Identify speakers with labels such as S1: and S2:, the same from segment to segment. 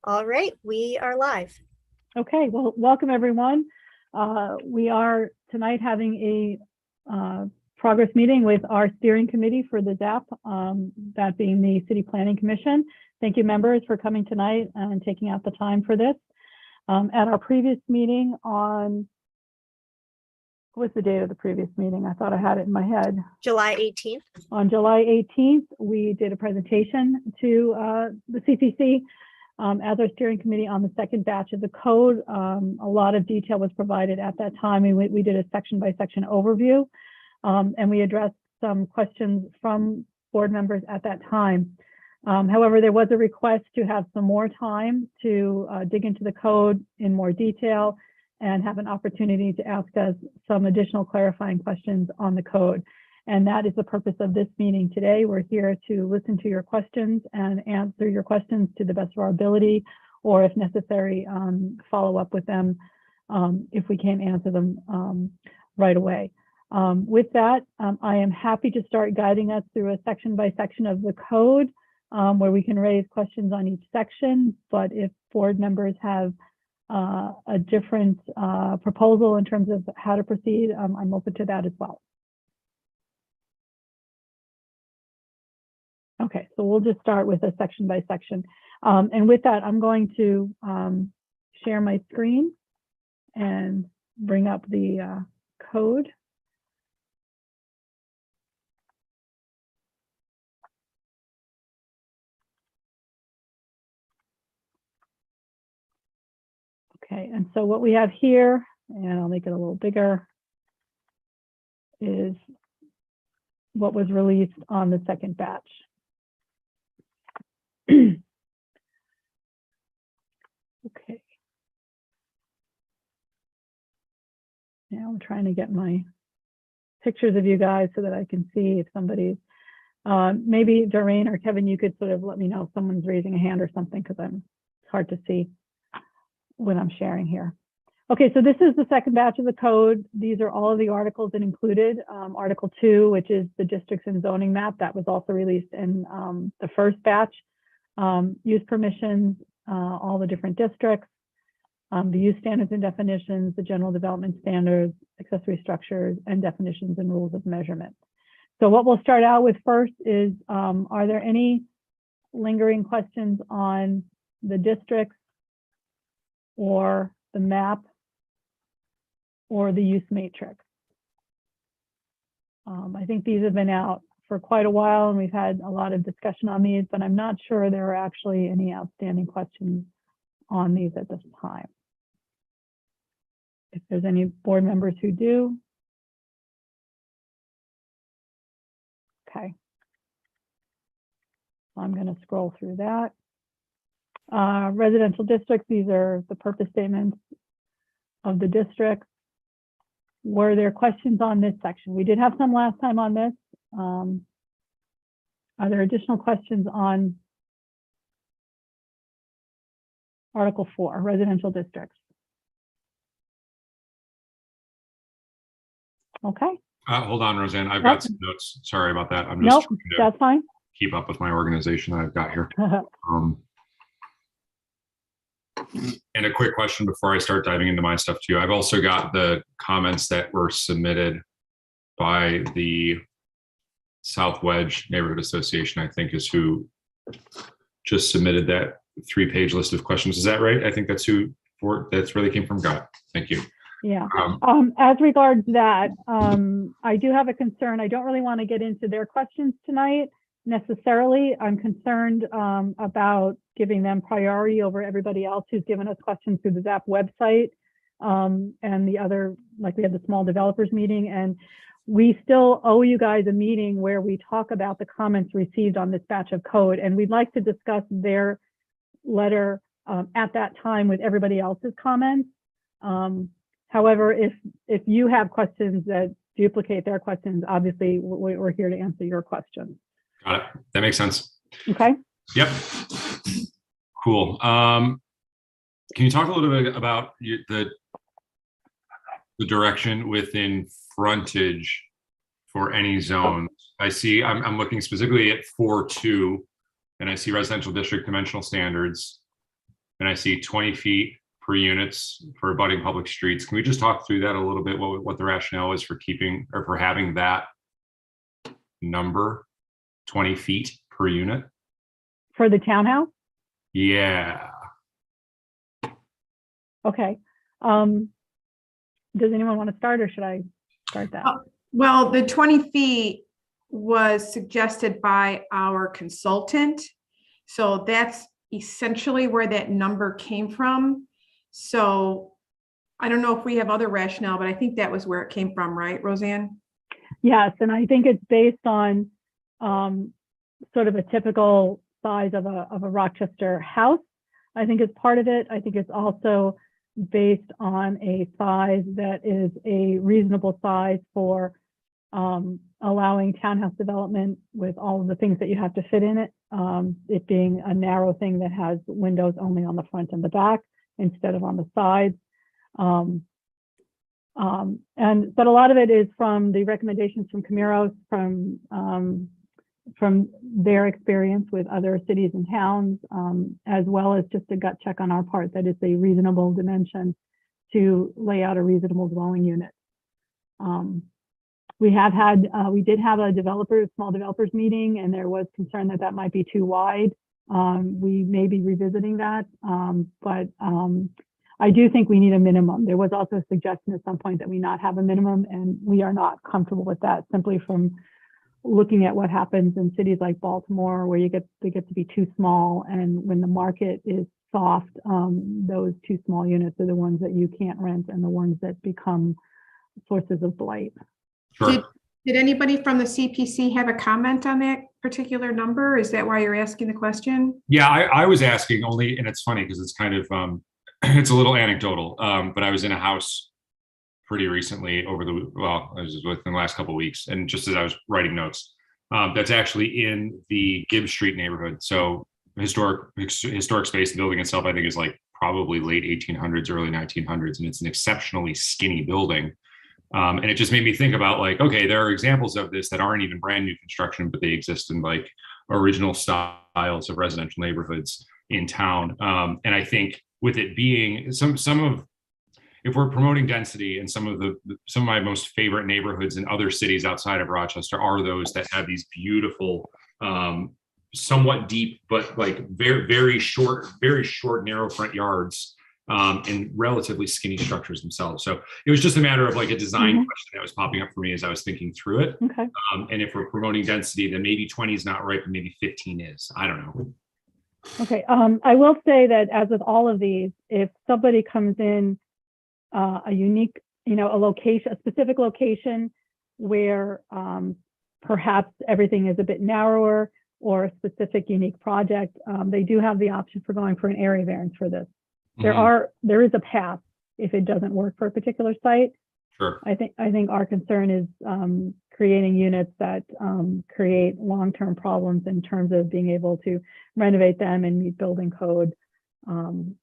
S1: All right, we are live.
S2: Okay, well, welcome everyone. We are tonight having a progress meeting with our steering committee for the ZAP, that being the City Planning Commission. Thank you, members, for coming tonight and taking out the time for this. At our previous meeting on, what's the date of the previous meeting? I thought I had it in my head.
S1: July 18th.
S2: On July 18th, we did a presentation to the CPC as our steering committee on the second batch of the code. A lot of detail was provided at that time. We did a section by section overview, and we addressed some questions from board members at that time. However, there was a request to have some more time to dig into the code in more detail and have an opportunity to ask us some additional clarifying questions on the code. And that is the purpose of this meeting today. We're here to listen to your questions and answer your questions to the best of our ability, or if necessary, follow up with them if we can't answer them right away. With that, I am happy to start guiding us through a section by section of the code where we can raise questions on each section. But if board members have a different proposal in terms of how to proceed, I'm open to that as well. Okay, so we'll just start with a section by section. And with that, I'm going to share my screen and bring up the code. Okay, and so what we have here, and I'll make it a little bigger, is what was released on the second batch. Okay. Now I'm trying to get my pictures of you guys so that I can see if somebody's, maybe Doreen or Kevin, you could sort of let me know if someone's raising a hand or something, because it's hard to see when I'm sharing here. Okay, so this is the second batch of the code. These are all of the articles that included. Article 2, which is the districts and zoning map, that was also released in the first batch. Use permissions, all the different districts, the use standards and definitions, the general development standards, accessory structures, and definitions and rules of measurement. So what we'll start out with first is, are there any lingering questions on the districts or the map or the use matrix? I think these have been out for quite a while, and we've had a lot of discussion on these, but I'm not sure there are actually any outstanding questions on these at this time. If there's any board members who do. Okay. I'm going to scroll through that. Residential districts, these are the purpose statements of the districts. Were there questions on this section? We did have some last time on this. Are there additional questions on Article 4, residential districts? Okay.
S3: Hold on, Roseanne. I've got some notes. Sorry about that. I'm just trying to
S2: that's fine.
S3: keep up with my organization that I've got here. And a quick question before I start diving into my stuff too. I've also got the comments that were submitted by the South Wedge Neighborhood Association, I think is who just submitted that 3-page list of questions. Is that right? I think that's where that's really came from. Got it. Thank you.
S2: Yeah. As regards that, I do have a concern. I don't really want to get into their questions tonight necessarily. I'm concerned about giving them priority over everybody else who's given us questions through the ZAP website and the other, like we had the small developers meeting, and we still owe you guys a meeting where we talk about the comments received on this batch of code, and we'd like to discuss their letter at that time with everybody else's comments. However, if you have questions that duplicate their questions, obviously we're here to answer your questions.
S3: Got it. That makes sense.
S2: Okay.
S3: Yep. Cool. Can you talk a little bit about the direction within frontage for any zones? I see, I'm looking specifically at 4.2, and I see residential district dimensional standards. and I see 20 feet per units for abutting public streets. Can we just talk through that a little bit? What the rationale is for keeping or for having that number, 20 feet per unit?
S2: For the townhouse?
S3: Yeah.
S2: Okay. Does anyone want to start, or should I start that?
S4: Well, the 20 feet was suggested by our consultant. So that's essentially where that number came from. So I don't know if we have other rationale, but I think that was where it came from, right, Roseanne?
S2: Yes, and I think it's based on sort of a typical size of a Rochester house. I think it's part of it. I think it's also based on a size that is a reasonable size for allowing townhouse development with all of the things that you have to fit in it. It being a narrow thing that has windows only on the front and the back instead of on the sides. But a lot of it is from the recommendations from Camiros, from their experience with other cities and towns, as well as just a gut check on our part that it's a reasonable dimension to lay out a reasonable dwelling unit. We did have a small developers meeting, and there was concern that that might be too wide. We may be revisiting that, but I do think we need a minimum. There was also a suggestion at some point that we not have a minimum, and we are not comfortable with that, simply from looking at what happens in cities like Baltimore, where they get to be too small, and when the market is soft, those too small units are the ones that you can't rent and the ones that become sources of blight.
S3: Sure.
S4: Did anybody from the CPC have a comment on that particular number? Is that why you're asking the question?
S3: Yeah, I was asking only, and it's funny because it's kind of, it's a little anecdotal, but I was in a house pretty recently it was within the last couple of weeks, and just as I was writing notes, that's actually in the Gibbs Street neighborhood. So historic space. The building itself, I think, is like probably late 1800s, early 1900s, and it's an exceptionally skinny building. And it just made me think about, like, okay, there are examples of this that aren't even brand new construction, but they exist in like original styles of residential neighborhoods in town. And I think with it being if we're promoting density, and some of my most favorite neighborhoods in other cities outside of Rochester are those that have these beautiful, somewhat deep, but like very short, narrow front yards, and relatively skinny structures themselves. So it was just a matter of like a design question that was popping up for me as I was thinking through it.
S2: Okay.
S3: And if we're promoting density, then maybe 20 is not right, but maybe 15 is. I don't know.
S2: Okay. I will say that, as with all of these, if somebody comes in a unique, a specific location where perhaps everything is a bit narrower, or a specific unique project, they do have the option for going for an area variance for this. There is a path if it doesn't work for a particular site.
S3: Sure.
S2: I think our concern is creating units that create long-term problems in terms of being able to renovate them and meet building code and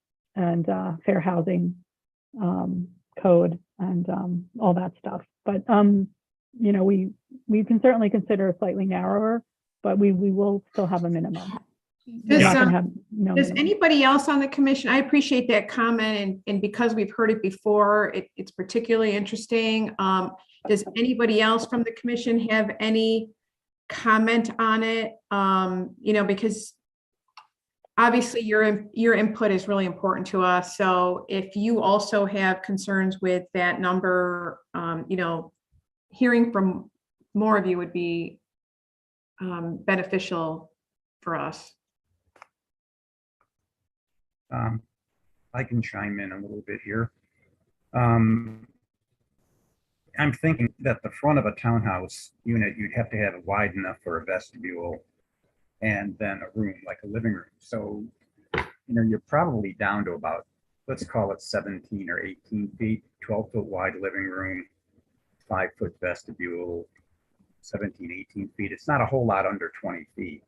S2: fair housing code and all that stuff. But we can certainly consider a slightly narrower, but we will still have a minimum.
S4: Does anybody else on the commission? I appreciate that comment, and because we've heard it before, it's particularly interesting. Does anybody else from the commission have any comment on it? Because obviously your input is really important to us. So if you also have concerns with that number, hearing from more of you would be beneficial for us.
S5: I can chime in a little bit here. I'm thinking that the front of a townhouse unit, you'd have to have it wide enough for a vestibule and then a room, like a living room. So, you're probably down to about, let's call it 17 or 18 feet, 12-foot wide living room, 5-foot vestibule, 17, 18 feet. It's not a whole lot under 20 feet.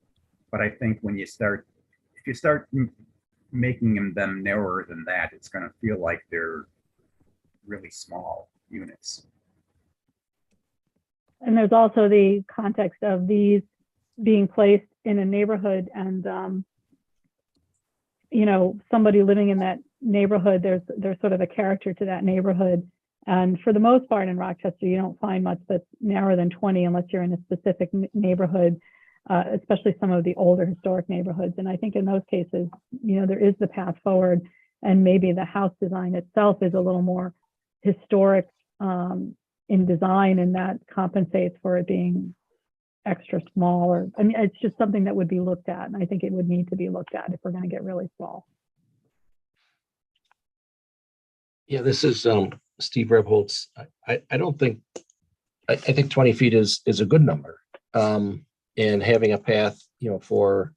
S5: But I think if you start making them narrower than that, it's going to feel like they're really small units.
S2: And there's also the context of these being placed in a neighborhood and you know, somebody living in that neighborhood, there's sort of a character to that neighborhood. And for the most part in Rochester, you don't find much that's narrower than 20 unless you're in a specific neighborhood, especially some of the older historic neighborhoods. And I think in those cases, you know, there is the path forward, and maybe the house design itself is a little more historic in design, and that compensates for it being extra small. Or, I mean, it's just something that would be looked at, and I think it would need to be looked at if we're going to get really small.
S6: Yeah, this is Steve Rebholz. I don't think, I think 20 feet is a good number. And having a path, you know, for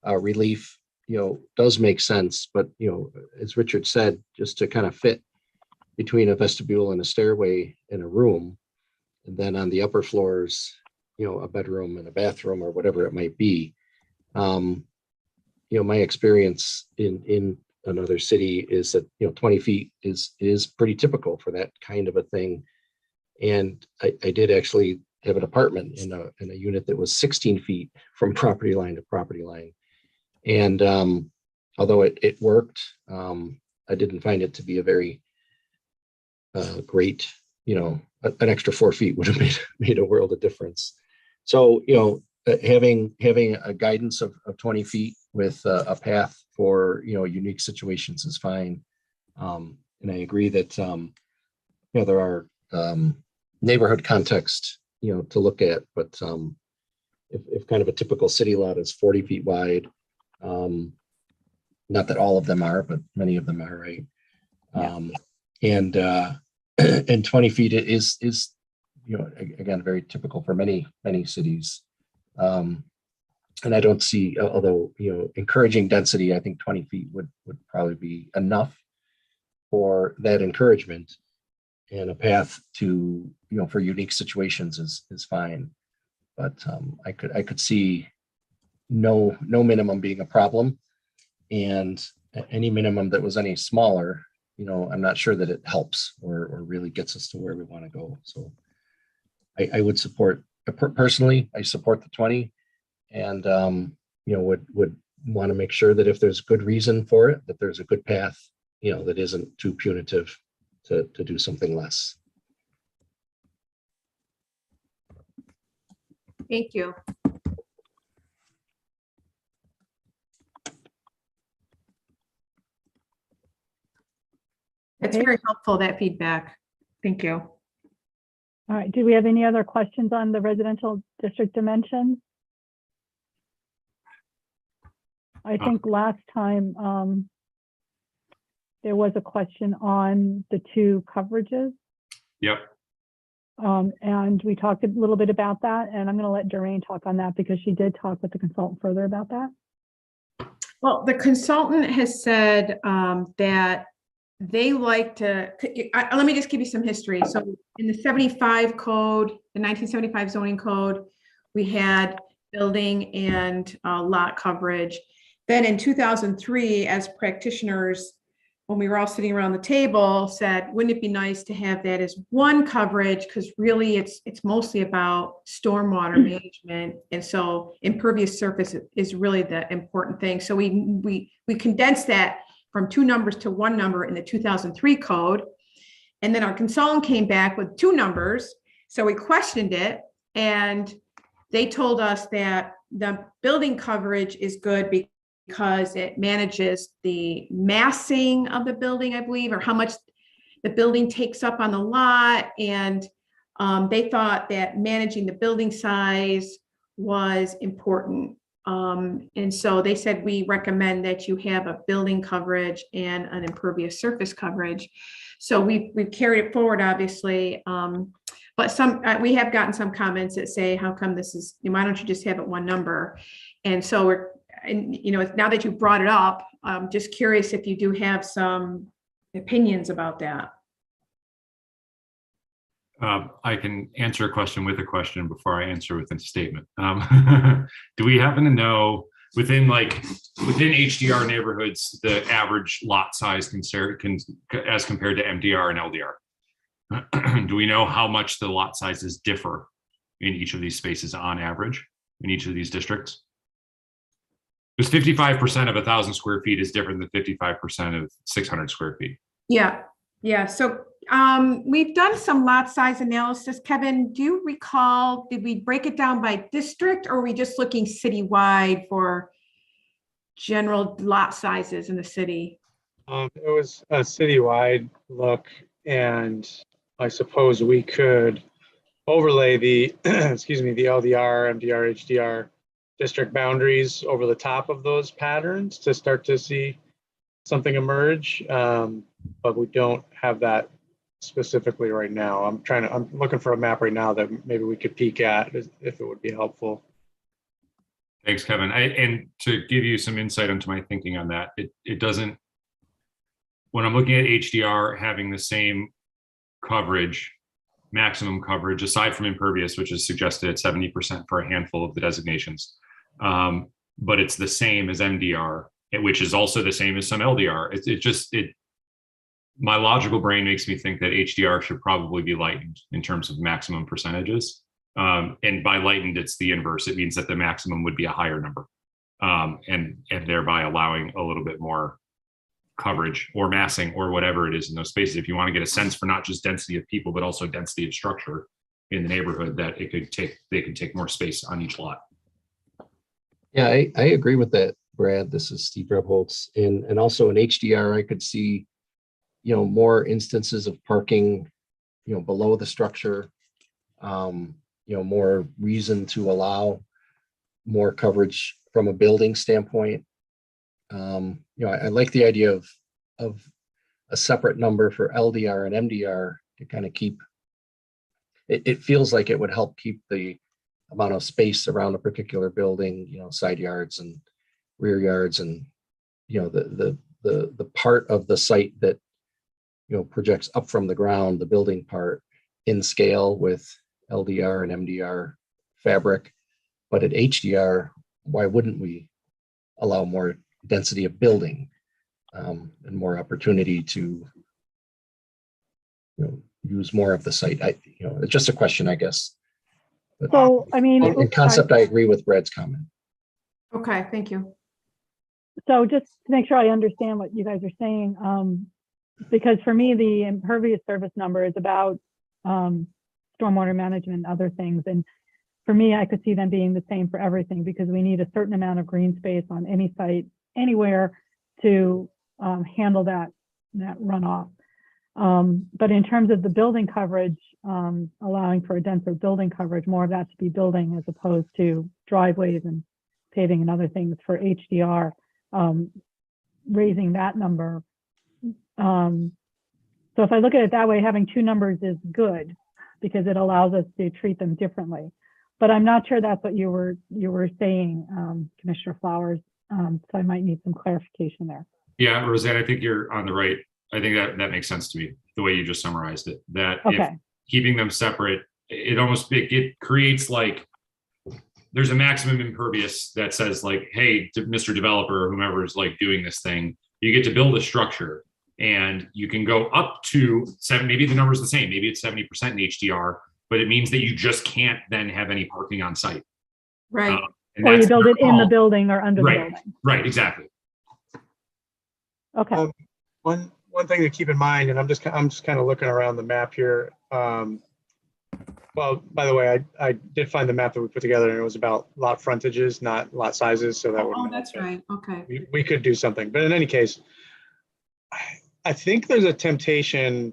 S6: relief, you know, does make sense. But, you know, as Richard said, just to kind of fit between a vestibule and a stairway in a room, and then on the upper floors, you know, a bedroom and a bathroom or whatever it might be. You know, my experience in another city is that, you know, 20 feet is pretty typical for that kind of a thing. And I did actually have an apartment in a unit that was 16 feet from property line to property line. And although it worked, I didn't find it to be a very great, you know, an extra 4 feet would have made a world of difference. So, you know, having a guidance of 20 feet with a path for, you know, unique situations is fine. And I agree that, you know, there are neighborhood context, you know, to look at, but if kind of a typical city lot is 40 feet wide, not that all of them are, but many of them are, right?
S2: Yeah.
S6: And 20 feet is, you know, again, very typical for many cities. And I don't see, although, you know, encouraging density, I think 20 feet would probably be enough for that encouragement, and a path to, you know, for unique situations is fine. But I could see no minimum being a problem, and any minimum that was any smaller, you know, I'm not sure that it helps or really gets us to where we want to go. So I would support, personally, I support the 20, and you know, would want to make sure that if there's good reason for it, that there's a good path, you know, that isn't too punitive to do something less.
S4: Thank you. That's
S2: Okay.
S4: very helpful, that feedback. Thank you.
S2: All right. Do we have any other questions on the residential district dimensions? I think last time there was a question on the two coverages.
S3: Yep.
S2: And we talked a little bit about that, and I'm going to let Doreen talk on that because she did talk with the consultant further about that.
S4: Well, the consultant has said that they like to, let me just give you some history. So in the 75 code, the 1975 zoning code, we had building and lot coverage. Then in 2003, as practitioners, when we were all sitting around the table, said, wouldn't it be nice to have that as one coverage? Because really it's mostly about stormwater management. And so impervious surface is really the important thing. So we condensed that from two numbers to one number in the 2003 code. And then our consultant came back with two numbers. So we questioned it, and they told us that the building coverage is good because it manages the massing of the building, I believe, or how much the building takes up on the lot. And they thought that managing the building size was important. And so they said, we recommend that you have a building coverage and an impervious surface coverage. So we've carried it forward, obviously. But we have gotten some comments that say, how come this is, why don't you just have it one number? And so you know, now that you brought it up, I'm just curious if you do have some opinions about that.
S3: I can answer a question with a question before I answer with a statement. Do we happen to know within HDR neighborhoods, the average lot size as compared to MDR and LDR? Do we know how much the lot sizes differ in each of these spaces on average in each of these districts? Because 55% of 1,000 square feet is different than 55% of 600 square feet.
S4: Yeah, yeah. So we've done some lot size analysis. Kevin, do you recall, did we break it down by district, or are we just looking citywide for general lot sizes in the city?
S7: It was a citywide look, and I suppose we could overlay the, excuse me, the LDR, MDR, HDR district boundaries over the top of those patterns to start to see something emerge. But we don't have that specifically right now. I'm looking for a map right now that maybe we could peek at if it would be helpful.
S3: Thanks, Kevin. And to give you some insight into my thinking on that, it doesn't, when I'm looking at HDR having the same coverage, maximum coverage, aside from impervious, which is suggested at 70% for a handful of the designations, but it's the same as MDR, which is also the same as some LDR. My logical brain makes me think that HDR should probably be lightened in terms of maximum percentages. And by lightened, it's the inverse. It means that the maximum would be a higher number, and thereby allowing a little bit more coverage or massing or whatever it is in those spaces. If you want to get a sense for not just density of people, but also density of structure in the neighborhood, that they could take more space on each lot.
S6: Yeah, I agree with that, Brad. This is Steve Rebholz. And also in HDR, I could see, more instances of parking, below the structure, more reason to allow more coverage from a building standpoint. I like the idea of a separate number for LDR and MDR to kind of keep, it feels like it would help keep the amount of space around a particular building, side yards and rear yards, and, the part of the site that, projects up from the ground, the building part, in scale with LDR and MDR fabric. But at HDR, why wouldn't we allow more density of building, and more opportunity to use more of the site? It's just a question, I guess. But
S2: So, I mean,
S6: in concept, I agree with Brad's comment.
S4: Okay, thank you.
S2: so just to make sure I understand what you guys are saying, because for me, the impervious surface number is about stormwater management and other things. And for me, I could see them being the same for everything, because we need a certain amount of green space on any site, anywhere, to handle that runoff. But in terms of the building coverage, allowing for a denser building coverage, more of that to be building as opposed to driveways and paving and other things for HDR, raising that number. So if I look at it that way, having two numbers is good, because it allows us to treat them differently. But I'm not sure that's what you were saying, Commissioner Flowers. So I might need some clarification there.
S3: Yeah, Roseanne, I think you're on the right. I think that makes sense to me, the way you just summarized it. That if
S2: Okay.
S3: keeping them separate, it creates like, there's a maximum impervious that says like, hey, to Mr. Developer or whomever is like doing this thing, you get to build a structure and you can go up to 7, maybe the number's the same, maybe it's 70% in HDR, but it means that you just can't then have any parking on site.
S4: Right.
S3: And
S2: Or you
S3: that's
S2: build
S3: their
S2: it in the
S3: call.
S2: building or under the
S3: Right.
S2: building.
S3: Right, exactly.
S2: Okay.
S7: One thing to keep in mind, and I'm just kind of looking around the map here. Well, by the way, I did find the map that we put together, and it was about lot frontages, not lot sizes. So that would.
S4: Oh, that's right. Okay.
S7: We could do something, but in any case, I think there's a temptation,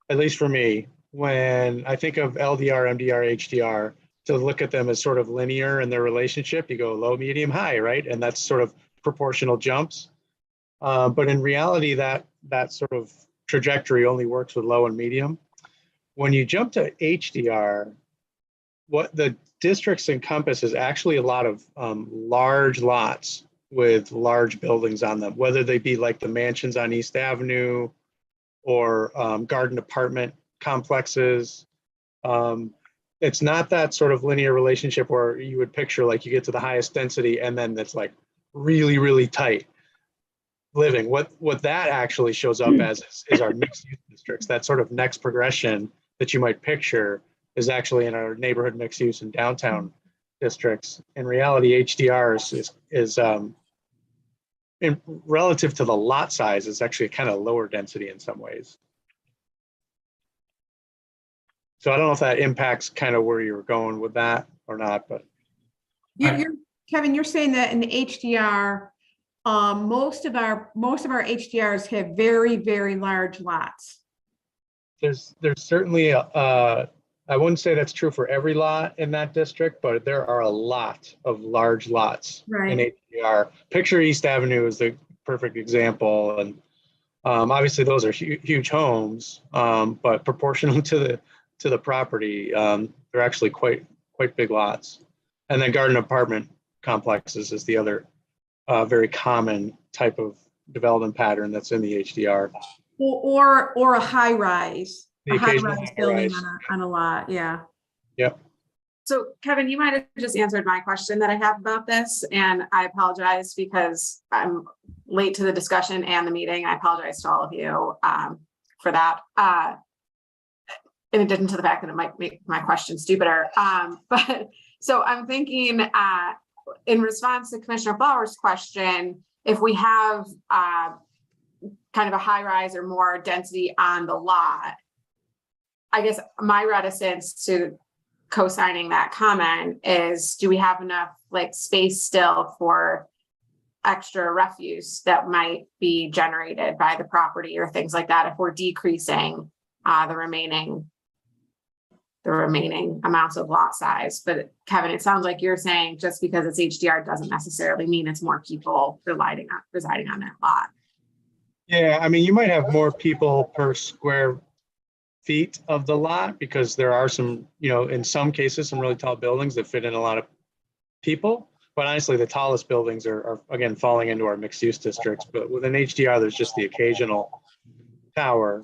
S7: at least for me, when I think of LDR, MDR, HDR, to look at them as sort of linear in their relationship. You go low, medium, high, right? And that's sort of proportional jumps. But in reality, that sort of trajectory only works with low and medium. When you jump to HDR, what the districts encompass is actually a lot of large lots with large buildings on them, whether they be like the mansions on East Avenue or garden apartment complexes. It's not that sort of linear relationship where you would picture like you get to the highest density and then that's like really, really tight living. What that actually shows up as is our mixed use districts. That sort of next progression that you might picture is actually in our neighborhood mixed use and downtown districts. In reality, HDRs is in relative to the lot size, is actually kind of lower density in some ways. So I don't know if that impacts kind of where you were going with that or not, but.
S4: Kevin, you're saying that in the HDR, most of our HDRs have very, very large lots.
S7: There's certainly I wouldn't say that's true for every lot in that district, but there are a lot of large lots in HDR. Picture East Avenue is the perfect example, and obviously those are huge homes, but proportional to the property, they're actually quite big lots. And then garden apartment complexes is the other very common type of development pattern that's in the HDR.
S4: Or a high rise.
S7: The occasional high
S4: building
S7: rise.
S4: on a lot, yeah.
S7: Yep.
S8: So Kevin, you might have just answered my question that I have about this, and I apologize because I'm late to the discussion and the meeting. I apologize to all of you for that. In addition to the fact that it might make my question stupider. But so I'm thinking in response to Commissioner Flowers' question, if we have kind of a high rise or more density on the lot, I guess my reticence to co-signing that comment is, do we have enough like space still for extra refuse that might be generated by the property or things like that if we're decreasing the remaining amounts of lot size? But Kevin, it sounds like you're saying just because it's HDR doesn't necessarily mean it's more people residing on that lot.
S7: Yeah, I mean, you might have more people per square feet of the lot because there are some, in some cases, some really tall buildings that fit in a lot of people. But honestly, the tallest buildings are again, falling into our mixed use districts. But with an HDR, there's just the occasional tower.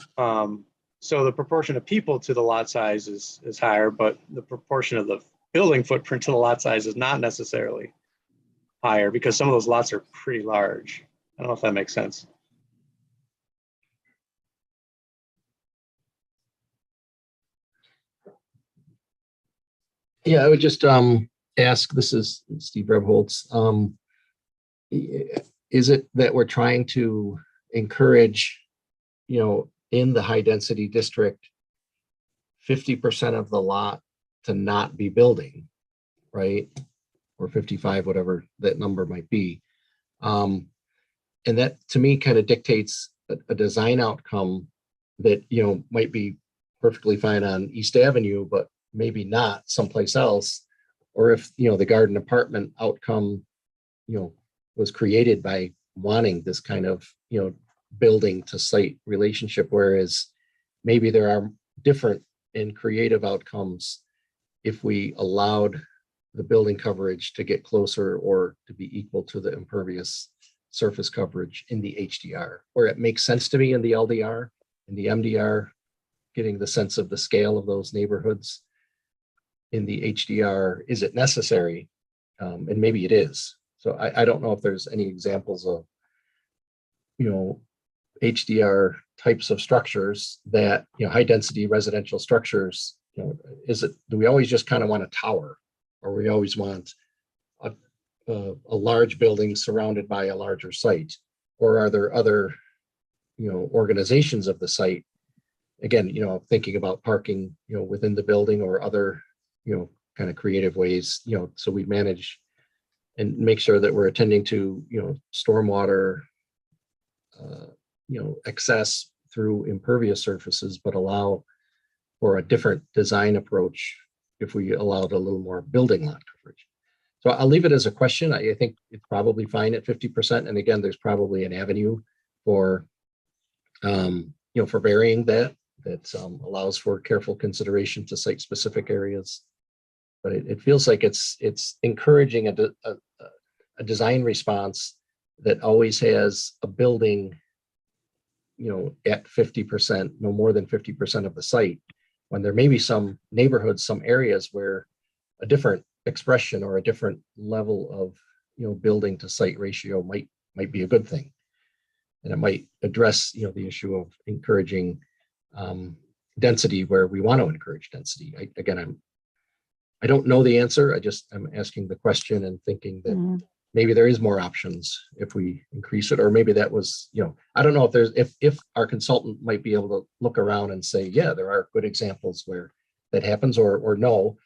S7: So the proportion of people to the lot size is higher, but the proportion of the building footprint to the lot size is not necessarily higher because some of those lots are pretty large. I don't know if that makes sense.
S6: Yeah, I would just ask, this is Steve Rebholz, is it that we're trying to encourage, in the high density district, 50% of the lot to not be building, right? Or 55, whatever that number might be. And that to me kind of dictates a design outcome that, might be perfectly fine on East Avenue, but maybe not someplace else. Or if, the garden apartment outcome, was created by wanting this kind of, building to site relationship, whereas maybe there are different and creative outcomes if we allowed the building coverage to get closer or to be equal to the impervious surface coverage in the HDR, where it makes sense to me in the LDR, in the MDR, getting the sense of the scale of those neighborhoods. In the HDR, is it necessary? And maybe it is. So I don't know if there's any examples of, HDR types of structures that, high density residential structures, do we always just kind of want a tower, or we always want a large building surrounded by a larger site? Or are there other, organizations of the site? Again, thinking about parking, within the building or other, kind of creative ways, so we manage and make sure that we're attending to, stormwater, excess through impervious surfaces, but allow for a different design approach if we allowed a little more building lot coverage. So I'll leave it as a question. I think it's probably fine at 50%. And again, there's probably an avenue for, for varying that allows for careful consideration to site specific areas. But it feels like it's encouraging a design response that always has a building, at 50%, no more than 50% of the site, when there may be some neighborhoods, some areas where a different expression or a different level of, building to site ratio might be a good thing. And it might address, the issue of encouraging density where we want to encourage density. I'm I don't know the answer. I'm asking the question and thinking that
S2: Mhm.
S6: maybe there is more options if we increase it, or maybe that was, I don't know if our consultant might be able to look around and say, yeah, there are good examples where that happens, or no,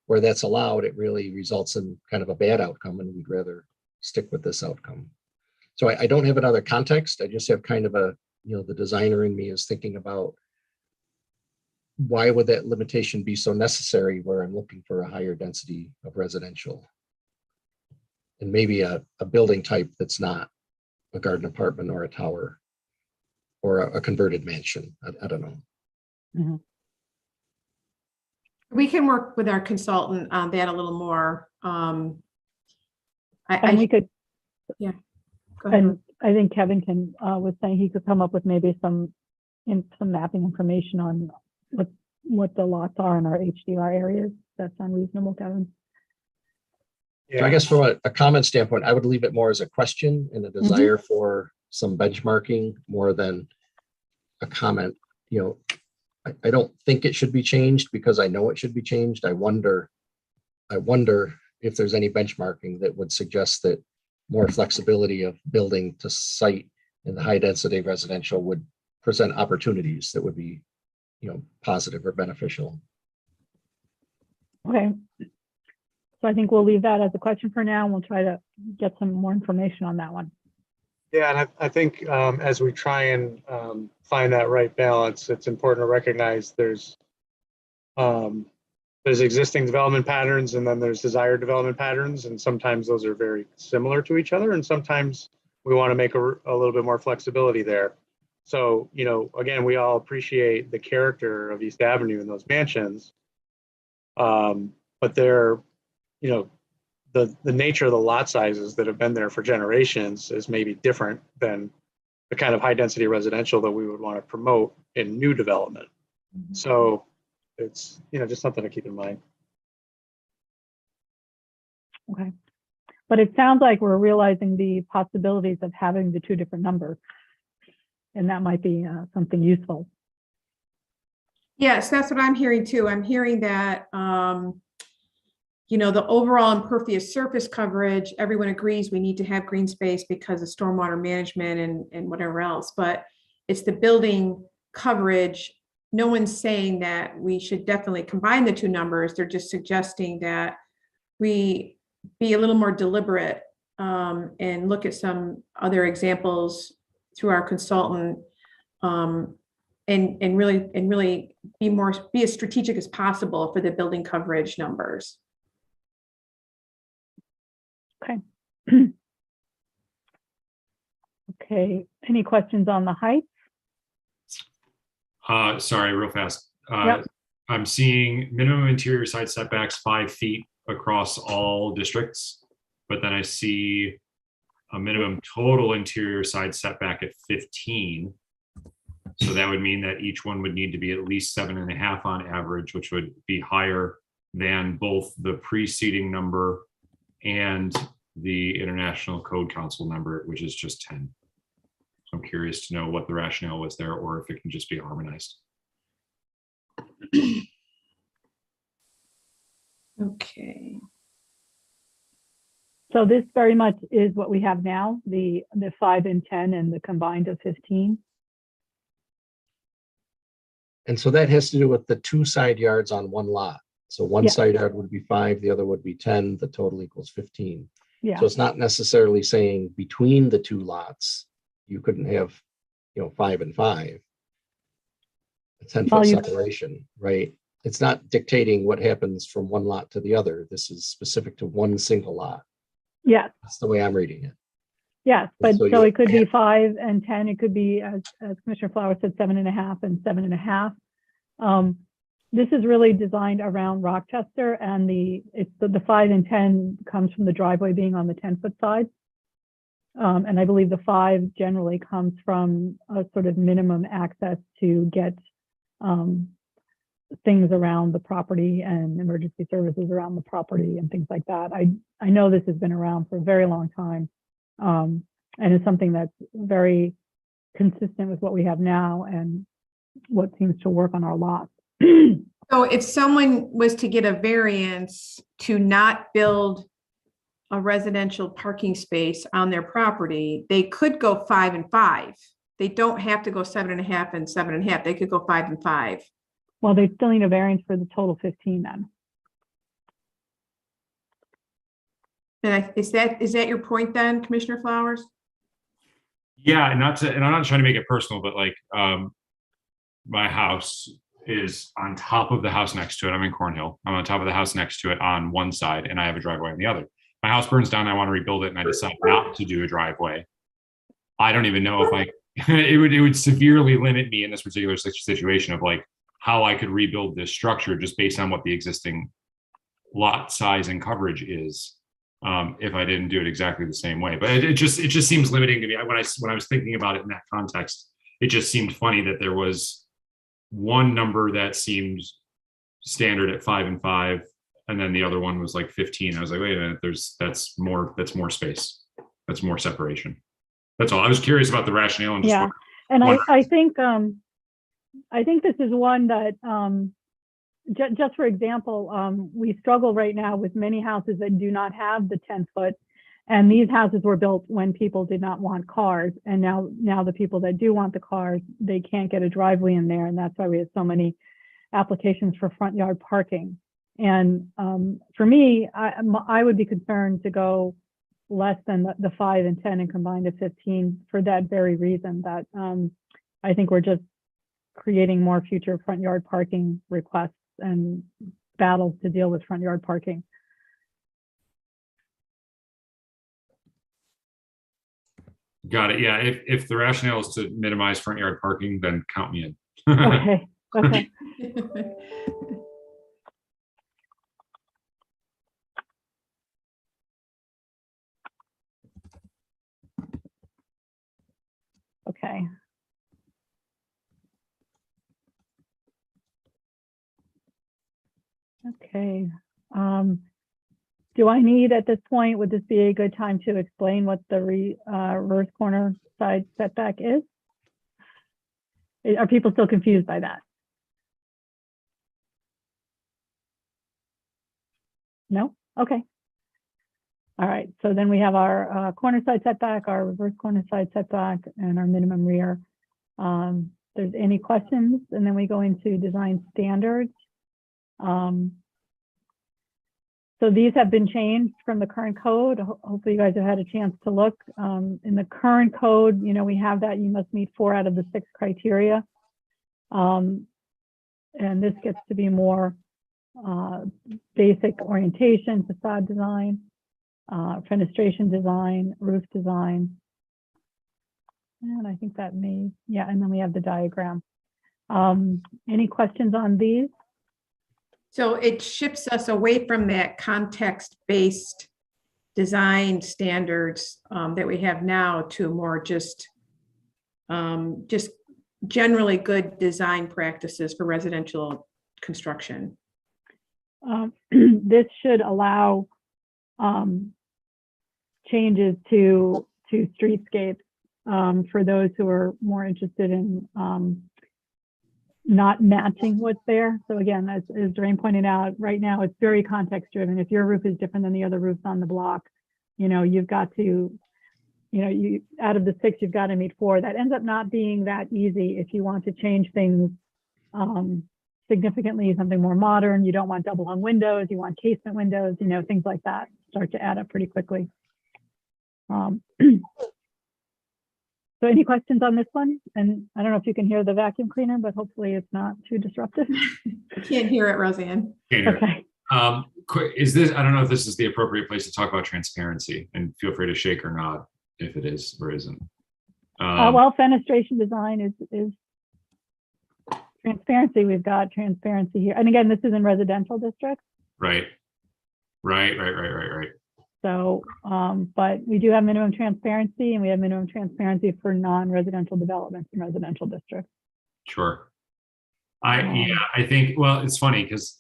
S6: where that's allowed, it really results in kind of a bad outcome, and we'd rather stick with this outcome. So I don't have another context. I just have kind of the designer in me is thinking about why would that limitation be so necessary where I'm looking for a higher density of residential? And maybe a building type that's not a garden apartment or a tower or a converted mansion. I don't know.
S2: Mhm.
S4: We can work with our consultant on that a little more.
S2: And we could,
S4: Go ahead.
S2: and I think Kevin was saying he could come up with maybe some mapping information on what the lots are in our HDR areas. That sound reasonable, Kevin?
S6: So I guess from a comment standpoint, I would leave it more as a question and a desire for some benchmarking more than a comment. I don't think it should be changed because I know it should be changed. I wonder if there's any benchmarking that would suggest that more flexibility of building to site in the high density residential would present opportunities that would be, positive or beneficial.
S2: Okay. So I think we'll leave that as a question for now, and we'll try to get some more information on that one.
S7: Yeah, and I think as we try and find that right balance, it's important to recognize there's existing development patterns and then there's desired development patterns, and sometimes those are very similar to each other, and sometimes we want to make a little bit more flexibility there. So, again, we all appreciate the character of East Avenue and those mansions, but they're, the nature of the lot sizes that have been there for generations is maybe different than the kind of high density residential that we would want to promote in new development. So it's, just something to keep in mind.
S2: Okay. But it sounds like we're realizing the possibilities of having the two different numbers, and that might be something useful.
S4: Yes, that's what I'm hearing too. I'm hearing that, the overall impervious surface coverage, everyone agrees we need to have green space because of stormwater management and whatever else, but it's the building coverage. No one's saying that we should definitely combine the two numbers. They're just suggesting that we be a little more deliberate and look at some other examples through our consultant, and really be as strategic as possible for the building coverage numbers.
S2: Okay. Okay. Any questions on the height?
S3: Sorry, real fast.
S2: Yep.
S3: I'm seeing minimum interior side setbacks 5 feet across all districts, but then I see a minimum total interior side setback at 15. So that would mean that each one would need to be at least 7.5 on average, which would be higher than both the preceding number and the International Code Council number, which is just 10. So I'm curious to know what the rationale was there, or if it can just be harmonized.
S4: Okay.
S2: So this very much is what we have now, the 5 and 10 and the combined of 15.
S6: And so that has to do with the 2 side yards on one lot. So one
S2: Yeah.
S6: side yard would be 5, the other would be 10, the total equals 15.
S2: Yeah.
S6: So it's not necessarily saying between the 2 lots, you couldn't have, 5 and 5. A 10-foot separation, right? It's not dictating what happens from one lot to the other. This is specific to one single lot.
S2: Yes.
S6: That's the way I'm reading it.
S2: Yes. But
S6: So
S2: so
S6: you-
S2: it could be 5 and 10. It could be, as Commissioner Flowers said, 7.5 and 7.5. This is really designed around Rochester, and the 5 and 10 comes from the driveway being on the 10-foot side. And I believe the 5 generally comes from a sort of minimum access to get things around the property and emergency services around the property and things like that. I know this has been around for a very long time, and it's something that's very consistent with what we have now and what seems to work on our lots.
S4: So if someone was to get a variance to not build a residential parking space on their property, they could go 5 and 5. They don't have to go 7.5 and 7.5. They could go 5 and 5.
S2: Well, they still need a variance for the total 15 then.
S4: And is that your point then, Commissioner Flowers?
S3: Yeah, and I'm not trying to make it personal, but like my house is on top of the house next to it. I'm in Cornhill. I'm on top of the house next to it on one side, and I have a driveway on the other. My house burns down. I want to rebuild it, and I decide not to do a driveway. I don't even know if I. it would severely limit me in this particular situation of like how I could rebuild this structure just based on what the existing lot size and coverage is. If I didn't do it exactly the same way, but it just seems limiting to me. When I was thinking about it in that context, it just seemed funny that there was one number that seemed standard at 5 and 5, and then the other one was like 15. I was like, wait a minute, that's more space, that's more separation. That's all. I was curious about the rationale and just
S2: Yeah, and I think this is one that just for example, we struggle right now with many houses that do not have the 10-foot, and these houses were built when people did not want cars, and now the people that do want the cars, they can't get a driveway in there, and that's why we have so many applications for front yard parking. And for me, I would be concerned to go less than the 5 and 10 and combine to 15 for that very reason, that I think we're just creating more future front yard parking requests and battles to deal with front yard parking.
S3: Got it. Yeah. If the rationale is to minimize front yard parking, then count me in.
S2: Okay. Okay. Okay. Okay. Do I need at this point, would this be a good time to explain what the reverse corner side setback is? Are people still confused by that? No? Okay. All right. So then we have our corner side setback, our reverse corner side setback, and our minimum rear. There's any questions? And then we go into design standards. So these have been changed from the current code. Hopefully you guys have had a chance to look. In the current code, we have that you must meet 4 out of the 6 criteria. And this gets to be more basic orientation, facade design, fenestration design, roof design. And I think that and then we have the diagram. Any questions on these?
S4: So it shifts us away from that context-based design standards that we have now to more just generally good design practices for residential construction.
S2: This should allow changes to streetscapes for those who are more interested in not matching what's there. So again, as Doreen pointed out, right now it's very context driven. If your roof is different than the other roofs on the block, you've got to, you out of the 6, you've got to meet 4. That ends up not being that easy if you want to change things significantly, something more modern. You don't want double hung windows, you want casement windows, things like that start to add up pretty quickly. So any questions on this one? And I don't know if you can hear the vacuum cleaner, but hopefully it's not too disruptive.
S4: I can't hear it, Roseanne.
S2: Okay.
S3: Is this, I don't know if this is the appropriate place to talk about transparency, and feel free to shake or nod if it is or isn't.
S2: Well, fenestration design is transparency. We've got transparency here. And again, this is in residential districts.
S3: Right.
S2: So, but we do have minimum transparency, and we have minimum transparency for non-residential developments in residential districts.
S3: Sure. I think, well, it's funny because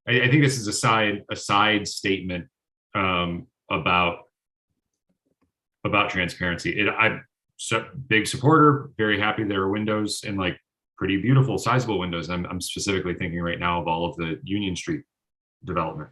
S3: I think this is a side statement about transparency. I'm big supporter, very happy there are windows in like pretty beautiful, sizable windows. I'm specifically thinking right now of all of the Union Street development.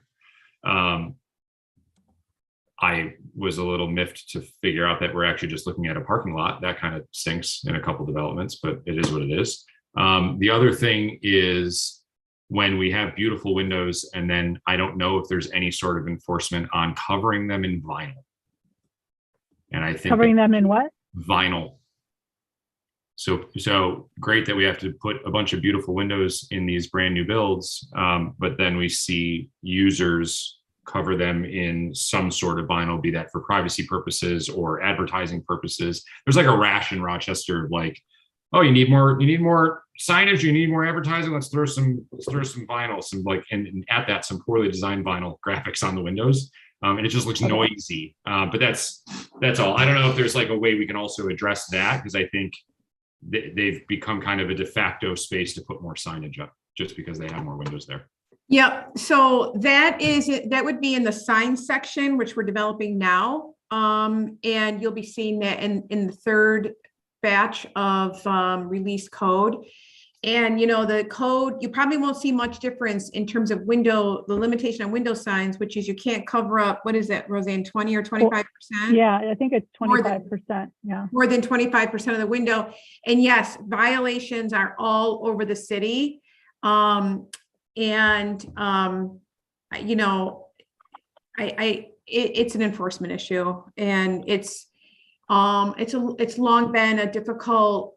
S3: I was a little miffed to figure out that we're actually just looking at a parking lot. That kind of stinks in a couple developments, but it is what it is. The other thing is when we have beautiful windows and then I don't know if there's any sort of enforcement on covering them in vinyl. And I think
S2: Covering them in what?
S3: vinyl. So great that we have to put a bunch of beautiful windows in these brand new builds, but then we see users cover them in some sort of vinyl, be that for privacy purposes or advertising purposes. There's like a rash in Rochester of like, oh, you need more signage, you need more advertising. Let's throw some vinyl, some like, and at that, some poorly designed vinyl graphics on the windows. And it just looks noisy. But that's all. I don't know if there's like a way we can also address that, because I think they've become kind of a de facto space to put more signage up just because they have more windows there.
S4: Yep. So that would be in the sign section, which we're developing now. And you'll be seeing that in the third batch of release code. And, you know, the code, you probably won't see much difference in terms of the limitation on window signs, which is you can't cover up, what is that, Roseanne, 20 or 25%?
S2: Yeah, I think it's 25%. Yeah.
S4: More than 25% of the window. And yes, violations are all over the city. You know, it's an enforcement issue, and it's long been a difficult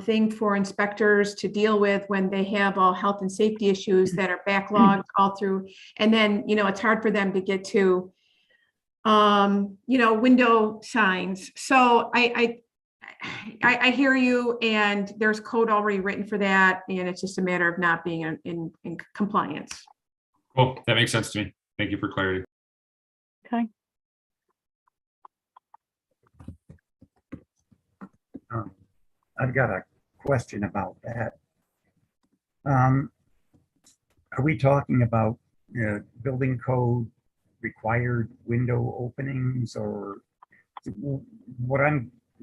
S4: thing for inspectors to deal with when they have all health and safety issues that are backlogged all through. And then, you know, it's hard for them to get to, you know, window signs. So I hear you, and there's code already written for that. And it's just a matter of not being in compliance.
S3: Cool. That makes sense to me. Thank you for clarity.
S2: Okay.
S5: I've got a question about that. Are we talking about building code required window openings, or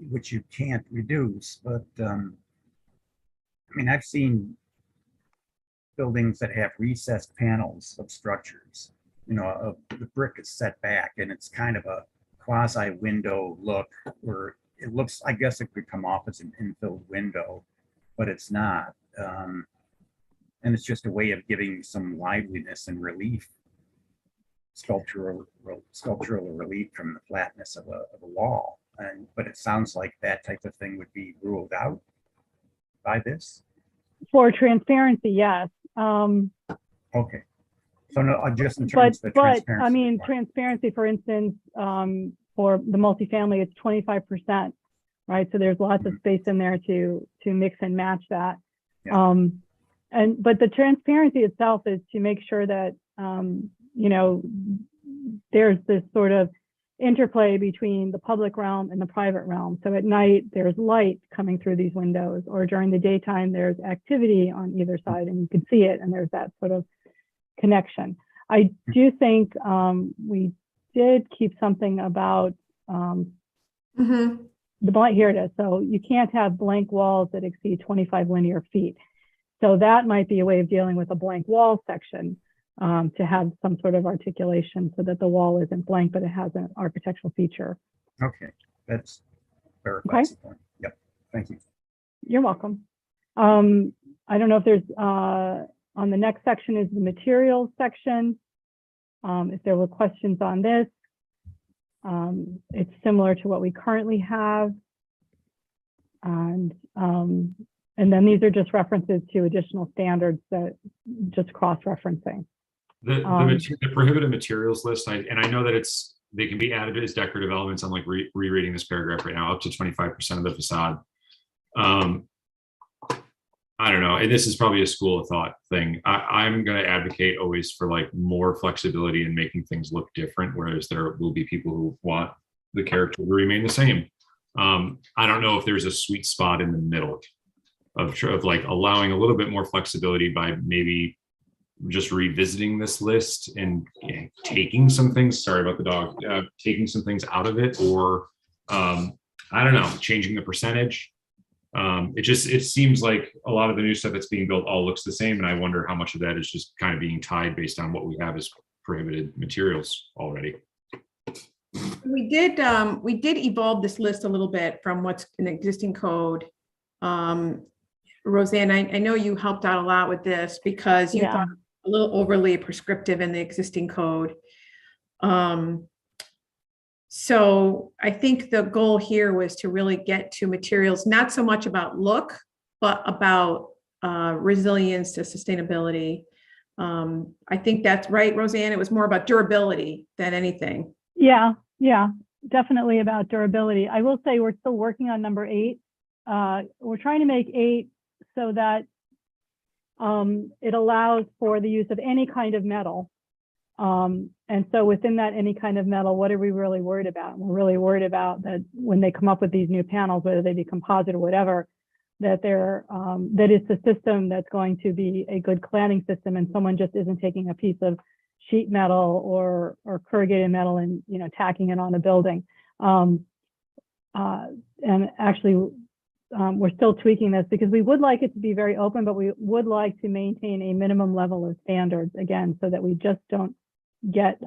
S5: which you can't reduce? But I mean, I've seen buildings that have recessed panels of structures. You know, the brick is set back, and it's kind of a quasi window look, where it looks, I guess it could come off as an infilled window, but it's not. And it's just a way of giving some liveliness and relief, sculptural relief from the flatness of a wall. But it sounds like that type of thing would be ruled out by this. For
S2: transparency, yes.
S5: Okay. So no, just in terms of the transparency.
S2: I mean, transparency, for instance, for the multifamily, it's 25%, right? So there's lots of space in there to mix and match that. Yeah. But the transparency itself is to make sure that, you know, there's this sort of interplay between the public realm and the private realm. So at night, there's light coming through these windows, or during the daytime, there's activity on either side and you can see it, and there's that sort of connection. I do think we did keep something about the blank, here it is. So you can't have blank walls that exceed 25 linear feet. So that might be a way of dealing with a blank wall section, to have some sort of articulation so that the wall isn't blank, but it has an architectural feature.
S5: Okay, that's clarifies the point. Yep, thank you.
S2: You're welcome. I don't know if there's, on the next section is the materials section. If there were questions on this, it's similar to what we currently have. And then these are just references to additional standards that just cross-referencing.
S3: The prohibited materials list, and I know that they can be added as decorative elements. I'm like rereading this paragraph right now, up to 25% of the facade. I don't know, and this is probably a school of thought thing. I'm going to advocate always for like more flexibility in making things look different, whereas there will be people who want the character to remain the same. I don't know if there's a sweet spot in the middle of like allowing a little bit more flexibility by maybe just revisiting this list and taking some things, sorry about the dog, taking some things out of it, or I don't know, changing the percentage. It seems like a lot of the new stuff that's being built all looks the same, and I wonder how much of that is just kind of being tied based on what we have as prohibited materials already.
S4: We did evolve this list a little bit from what's in the existing code. Roseanne, I know you helped out a lot with this because you thought a little overly prescriptive in the existing code. So I think the goal here was to really get to materials, not so much about look, but about resilience to sustainability. I think that's right, Roseanne. It was more about durability than anything.
S2: Yeah, definitely about durability. I will say we're still working on number 8. We're trying to make 8 so that it allows for the use of any kind of metal. And so within that any kind of metal, what are we really worried about? We're really worried about that when they come up with these new panels, whether they be composite or whatever, that that it's a system that's going to be a good cladding system, and someone just isn't taking a piece of sheet metal or corrugated metal and tacking it on a building. And actually, we're still tweaking this because we would like it to be very open, but we would like to maintain a minimum level of standards again, so that we just don't get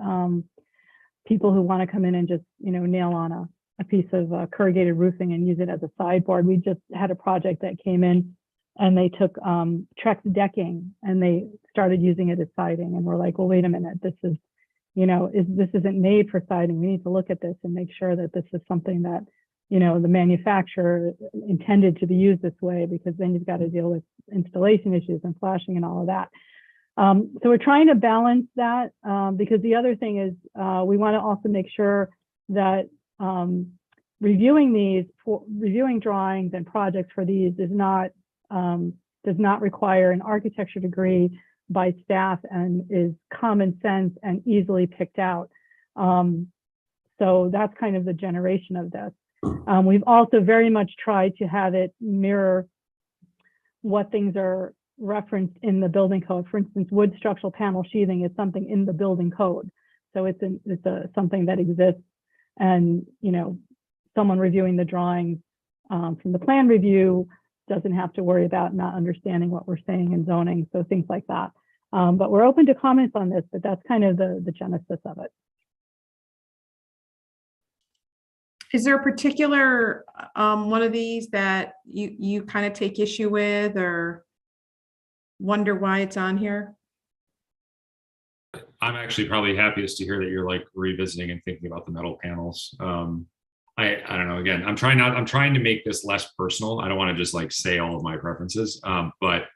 S2: people who want to come in and just nail on a piece of corrugated roofing and use it as a sideboard. We just had a project that came in and they took Trex decking and they started using it as siding, and we're like, well, wait a minute, this is this isn't made for siding. We need to look at this and make sure that this is something that the manufacturer intended to be used this way, because then you've got to deal with installation issues and flashing and all of that. So we're trying to balance that because the other thing is we want to also make sure that reviewing drawings and projects for these does not require an architecture degree by staff and is common sense and easily picked out. So that's kind of the generation of this. We've also very much tried to have it mirror what things are referenced in the building code. For instance, wood structural panel sheathing is something in the building code. So it's something that exists, and someone reviewing the drawings from the plan review doesn't have to worry about not understanding what we're saying in zoning, so things like that. But we're open to comments on this, but that's kind of the genesis of it.
S4: Is there a particular one of these that you kind of take issue with or wonder why it's on here?
S3: I'm actually probably happiest to hear that you're like revisiting and thinking about the metal panels. I don't know. Again, I'm trying to make this less personal. I don't want to just like say all of my preferences. But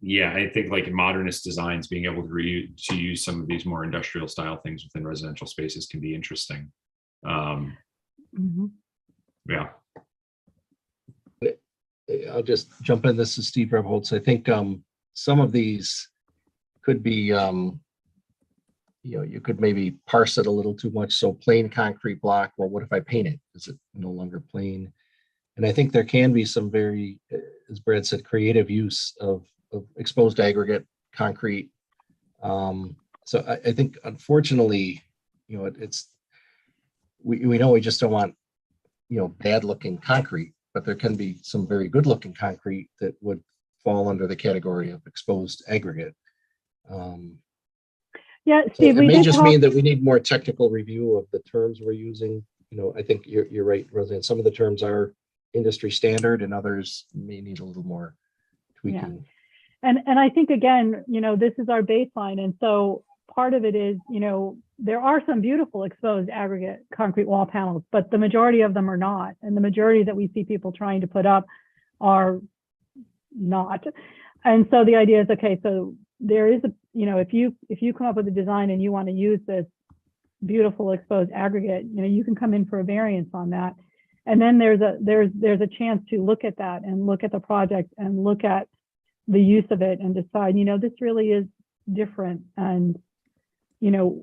S3: yeah, I think like in modernist designs, being able to use some of these more industrial style things within residential spaces can be interesting. Yeah.
S6: I'll just jump in. This is Steve Rebholz. I think some of these could be, you could maybe parse it a little too much. So plain concrete block, well, what if I paint it? Is it no longer plain? And I think there can be some very, as Brad said, creative use of exposed aggregate concrete. So I think, unfortunately, we know we just don't want, bad looking concrete, but there can be some very good looking concrete that would fall under the category of exposed aggregate.
S2: Yeah,
S6: So
S2: Steve,
S6: it may just mean that we need more technical review of the terms we're using. I think you're right, Roseanne. Some of the terms are industry standard and others may need a little more tweaking.
S2: Yeah. And I think, again, this is our baseline. And so part of it is, there are some beautiful exposed aggregate concrete wall panels, but the majority of them are not. And the majority that we see people trying to put up are not. And so the idea is, okay, so there is if you come up with a design and you want to use this beautiful exposed aggregate, you can come in for a variance on that. And then there's a chance to look at that and look at the project and look at the use of it and decide, this really is different and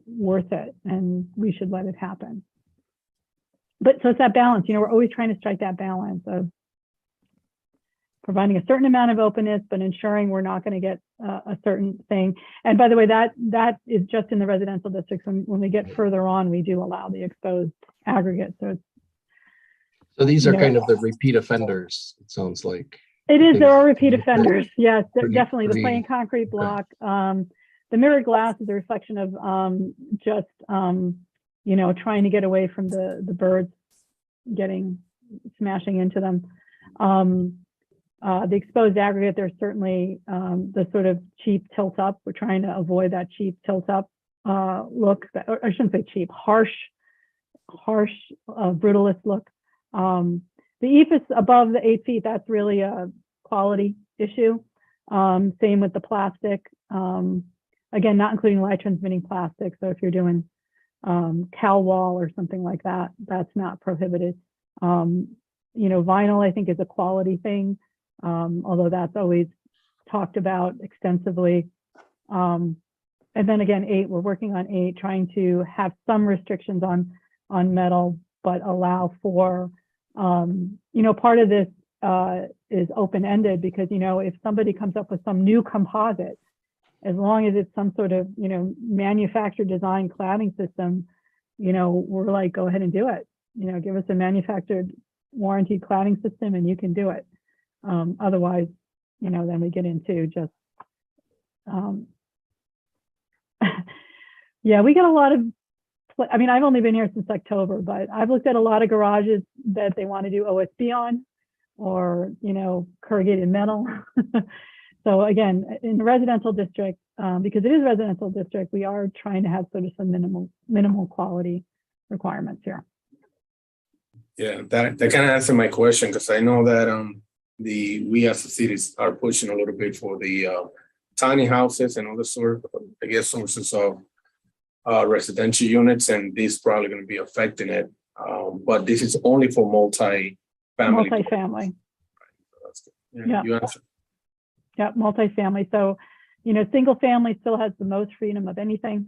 S2: worth it, and we should let it happen. But so it's that balance, we're always trying to strike that balance of providing a certain amount of openness, but ensuring we're not going to get a certain thing. And by the way, that is just in the residential districts. When we get further on, we do allow the exposed aggregate. So
S6: So these are
S2: you know,
S6: kind of the repeat offenders, it sounds like.
S2: It is, there
S6: Things-
S2: are repeat offenders. Yes, definitely. The
S6: pretty-
S2: plain concrete block. The mirrored glass is a reflection of just, you know, trying to get away from the birds smashing into them. The exposed aggregate, there's certainly the sort of cheap tilt up. We're trying to avoid that cheap tilt up look. Or I shouldn't say cheap, harsh, brutalist look. The ephes above the 8 feet, that's really a quality issue. Same with the plastic. Again, not including light transmitting plastic. So if you're doing cow wall or something like that, that's not prohibited. You know, vinyl, I think, is a quality thing, although that's always talked about extensively. And then again, 8, we're working on 8, trying to have some restrictions on metal, but allow for, you know, part of this is open-ended because, you know, if somebody comes up with some new composite, as long as it's some sort of, you know, manufactured design cladding system, you know, we're like, go ahead and do it. You know, give us a manufactured warranty cladding system and you can do it. Otherwise, you know, then we get into just, yeah, we get a lot of, I mean, I've only been here since October, but I've looked at a lot of garages that they want to do OSB on or, you know, corrugated metal. So again, in the residential district, because it is residential district, we are trying to have sort of some minimal quality requirements here.
S9: Yeah, that kind of answered my question because I know that we as the cities are pushing a little bit for the tiny houses and other sort of, I guess, sources of residential units, and this is probably going to be affecting it. But this is only for multi-family.
S2: Multifamily.
S9: That's good.
S2: Yeah.
S9: You answered.
S2: Yeah, multifamily. So, you know, single family still has the most freedom of anything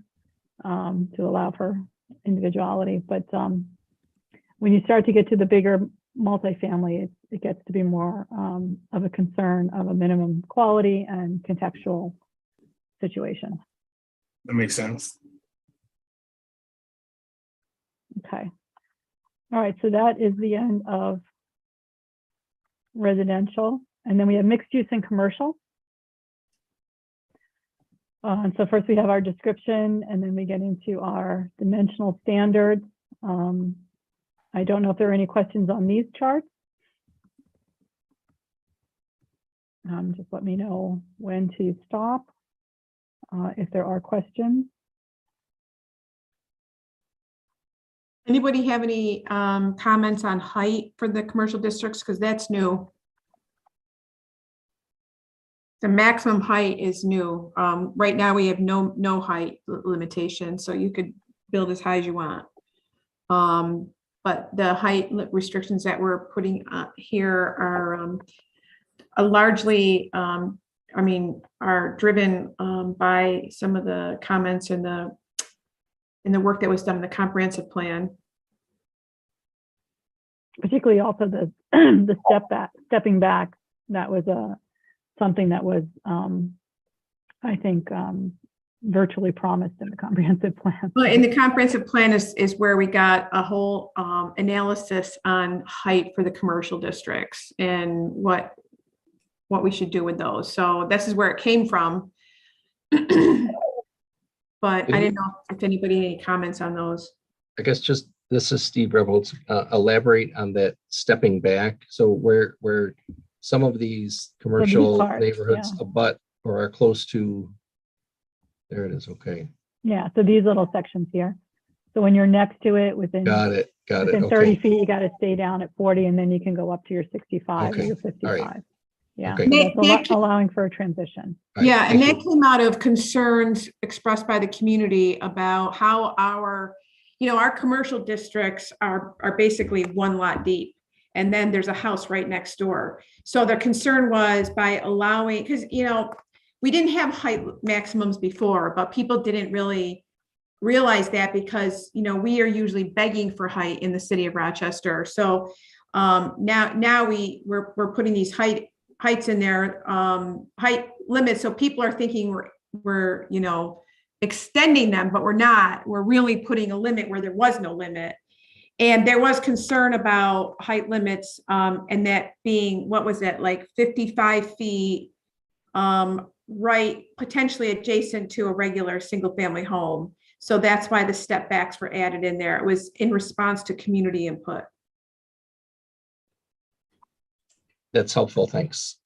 S2: to allow for individuality. But when you start to get to the bigger multifamily, it gets to be more of a concern of a minimum quality and contextual situation.
S9: That makes sense.
S2: Okay. All right, so that is the end of residential. And then we have mixed use and commercial. And so first we have our description, and then we get into our dimensional standards. I don't know if there are any questions on these charts. Just let me know when to stop if there are questions.
S4: Anybody have any comments on height for the commercial districts? Because that's new. The maximum height is new. Right now we have no height limitation, so you could build as high as you want. But the height restrictions that we're putting here are largely, I mean, are driven by some of the comments in the work that was done in the comprehensive plan. Particularly also the stepping back, that was something that was, I think, virtually promised in the comprehensive plan. Well, in the comprehensive plan is where we got a whole analysis on height for the commercial districts and what we should do with those. So this is where it came from. But I didn't know if anybody had any comments on those. I guess just, this is Steve Rebholz, elaborate on that stepping back. So where some of these commercial neighborhoods abut or are close to, there it is, okay. Yeah, so these little sections here. So when you're next to it within, within 30 feet, you got to stay down at 40, and then you can go up to your 65 or your 55. Right. Yeah, okay. So that's allowing for a transition. Right. Yeah, and that came out of concerns expressed by the community about how our commercial districts are basically one lot deep. And then there's a house right next door. So the concern was by allowing, because, we didn't have height maximums before, but people didn't really realize that because, we are usually begging for height in the city of Rochester. So now we're putting these heights in there, height limits. So people are thinking we're extending them, but we're not. We're really putting a limit where there was no limit. And there was concern about height limits, and that being, what was it, like 55 feet, right, potentially adjacent to a regular single-family home. So that's why the step backs were added in there. It was in response to community input.
S6: That's helpful. Thanks.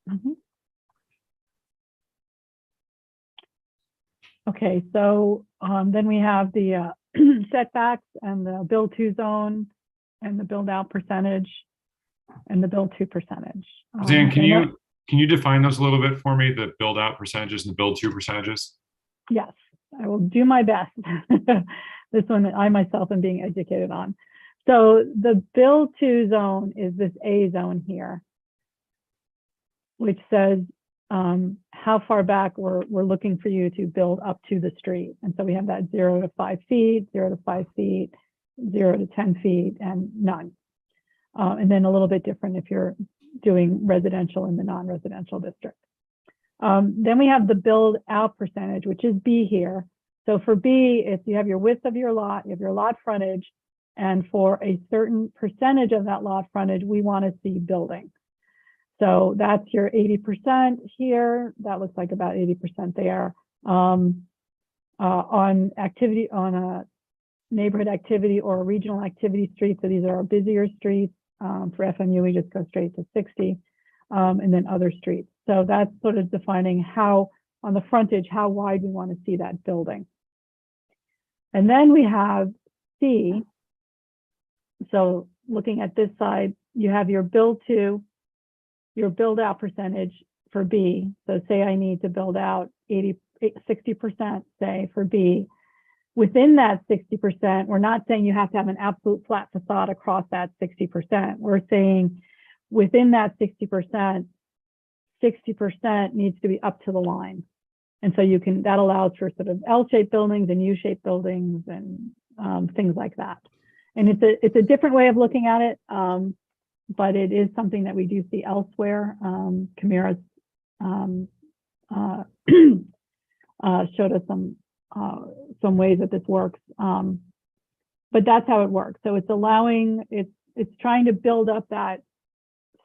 S2: Mhm. Okay, so then we have the setbacks and the build to zone and the build out percentage and the build to percentage.
S3: Dan, can
S2: and
S3: you define those a little bit for me, the build out percentages and the build to percentages?
S2: yes, I will do my best. This one I myself am being educated on. So the build to zone is this A zone here, which says how far back we're looking for you to build up to the street. And so we have that 0 to 5 feet, 0 to 5 feet, 0 to 10 feet, and none. And then a little bit different if you're doing residential in the non-residential district. Then we have the build out percentage, which is B here. So for B, if you have your width of your lot, you have your lot frontage, and for a certain percentage of that lot frontage, we want to see building. So that's your 80% here. That looks like about 80% there. On activity, on a neighborhood activity or a regional activity street. So these are our busier streets. For FMU, we just go straight to 60, and then other streets. So that's sort of defining how, on the frontage, how wide we want to see that building. And then we have C. So looking at this side, you have your build to, your build out percentage for B. So say I need to build out 60%, say, for B. Within that 60%, we're not saying you have to have an absolute flat facade across that 60%. We're saying within that 60%, 60% needs to be up to the line. And so you can, that allows for sort of L-shaped buildings and U-shaped buildings and things like that. And it's a different way of looking at it, but it is something that we do see elsewhere. Kamira's showed us some ways that this works, but that's how it works. So it's allowing, it's trying to build up that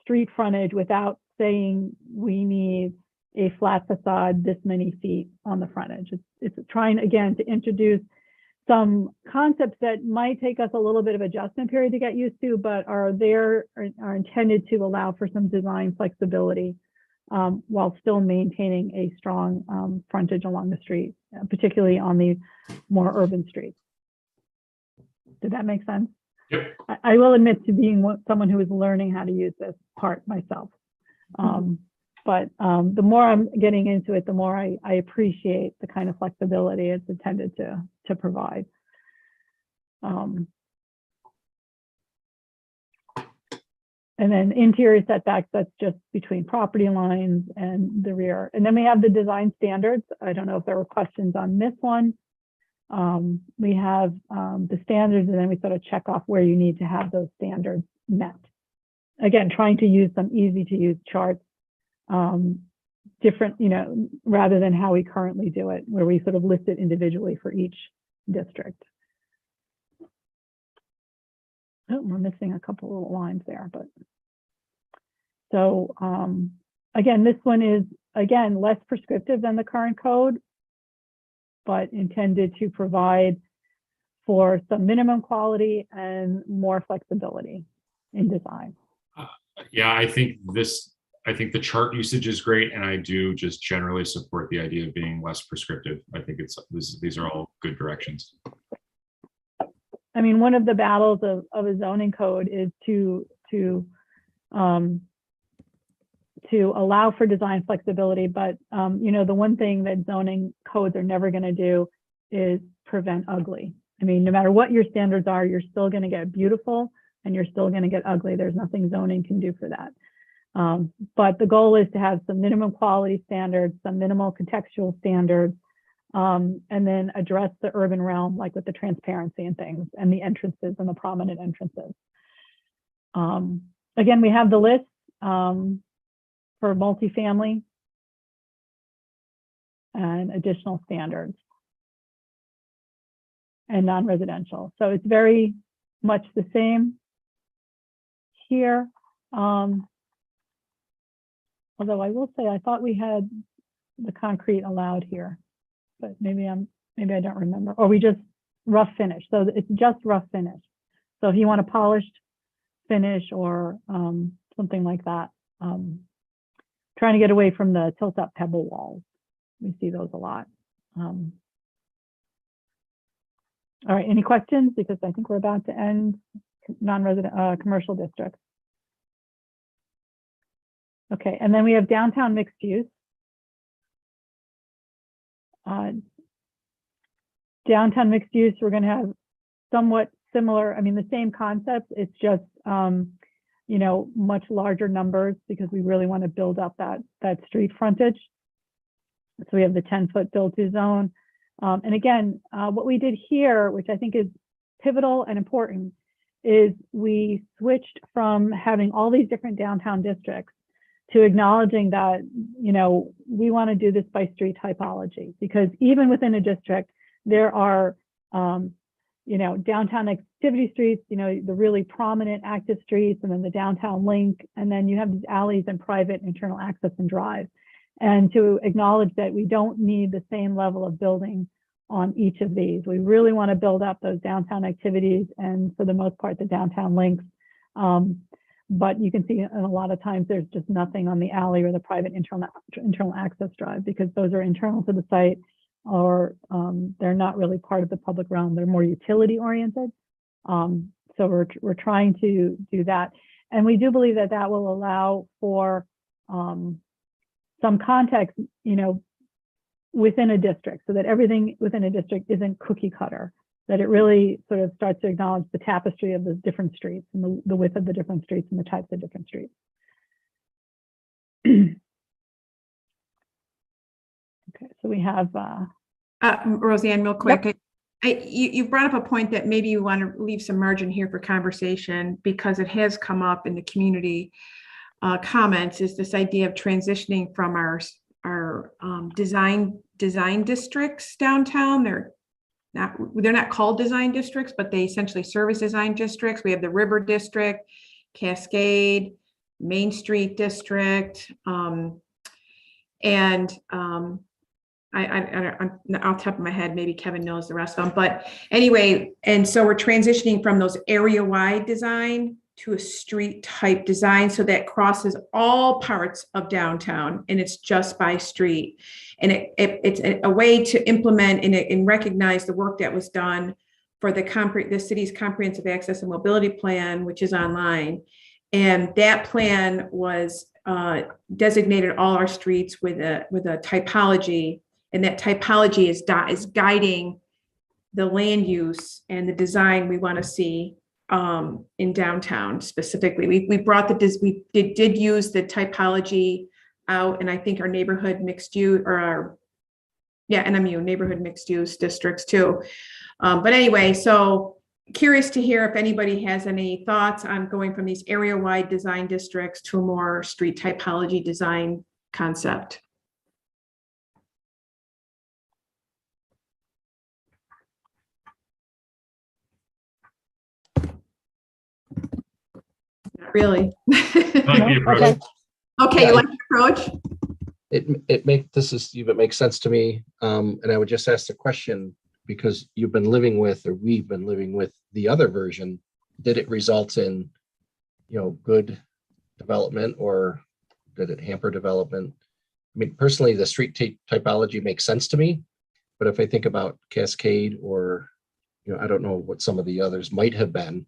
S2: street frontage without saying we need a flat facade this many feet on the frontage. It's trying, again, to introduce some concepts that might take us a little bit of adjustment period to get used to, but are intended to allow for some design flexibility while still maintaining a strong frontage along the street, particularly on the more urban streets. Did that make sense?
S3: Yep.
S2: I will admit to being someone who is learning how to use this part myself. But the more I'm getting into it, the more I appreciate the kind of flexibility it's intended to provide. And then interior setbacks, that's just between property lines and the rear. And then we have the design standards. I don't know if there were questions on this one. We have the standards, and then we sort of check off where you need to have those standards met. Again, trying to use some easy to use charts, different, rather than how we currently do it, where we sort of list it individually for each district. Oh, we're missing a couple little lines there, but. So again, this one is, again, less prescriptive than the current code, but intended to provide for some minimum quality and more flexibility in design.
S3: Yeah, I think the chart usage is great, and I do just generally support the idea of being less prescriptive. I think these are all good directions.
S2: I mean, one of the battles of a zoning code is to allow for design flexibility, but the one thing that zoning codes are never going to do is prevent ugly. I mean, no matter what your standards are, you're still going to get beautiful and you're still going to get ugly. There's nothing zoning can do for that. But the goal is to have some minimum quality standards, some minimal contextual standards, and then address the urban realm, like with the transparency and things, and the entrances and the prominent entrances. Again, we have the list for multifamily and additional standards and non-residential. So it's very much the same here. Although I will say, I thought we had the concrete allowed here, but maybe I don't remember, or we just rough finish. So it's just rough finish. So if you want a polished finish or something like that, trying to get away from the tilt up pebble walls. We see those a lot. All right, any questions? Because I think we're about to end non-resident commercial districts. Okay, and then we have downtown mixed use. Downtown mixed use, we're going to have somewhat similar, I mean, the same concept. It's just, you know, much larger numbers because we really want to build up that street frontage. So we have the 10-foot build-to zone. And again, what we did here, which I think is pivotal and important, is we switched from having all these different downtown districts to acknowledging that, you know, we want to do this by street typology, because even within a district, there are, you know, downtown activity streets, you know, the really prominent active streets, and then the downtown link, and then you have these alleys and private internal access and drive. And to acknowledge that we don't need the same level of building on each of these. We really want to build up those downtown activities and for the most part, the downtown links. But you can see in a lot of times there's just nothing on the alley or the private internal access drive, because those are internal to the site, or they're not really part of the public realm. They're more utility oriented. So we're trying to do that. And we do believe that that will allow for some context, you know, within a district, so that everything within a district isn't cookie cutter, that it really sort of starts to acknowledge the tapestry of the different streets and the width of the different streets and the types of different streets. Okay, so we have
S4: Roseanne, real quick. Yep. You brought up a point that maybe you want to leave some margin here for conversation, because it has come up in the community comments, is this idea of transitioning from our design districts downtown. They're not called design districts, but they essentially serve as design districts. We have the River District, Cascade, Main Street District, and I'm off the top of my head, maybe Kevin knows the rest of them, but anyway, and so we're transitioning from those area-wide design to a street type design, so that crosses all parts of downtown and it's just by street. And it's a way to implement and recognize the work that was done for the city's comprehensive access and mobility plan, which is online. And that plan was designated all our streets with a typology, and that typology is guiding the land use and the design we want to see in downtown specifically. We did use the typology out, and I think our neighborhood mixed use, or our NMU neighborhood mixed use districts too. But anyway, so curious to hear if anybody has any thoughts on going from these area-wide design districts to a more street typology design concept. Not really.
S3: Like the approach.
S4: Okay,
S6: Yeah,
S4: you like the approach?
S6: It makes sense to me. And I would just ask the question, because we've been living with the other version. Did it result in, you know, good development, or did it hamper development? I mean, personally, the street typology makes sense to me, but if I think about Cascade, or, you know, I don't know what some of the others might have been.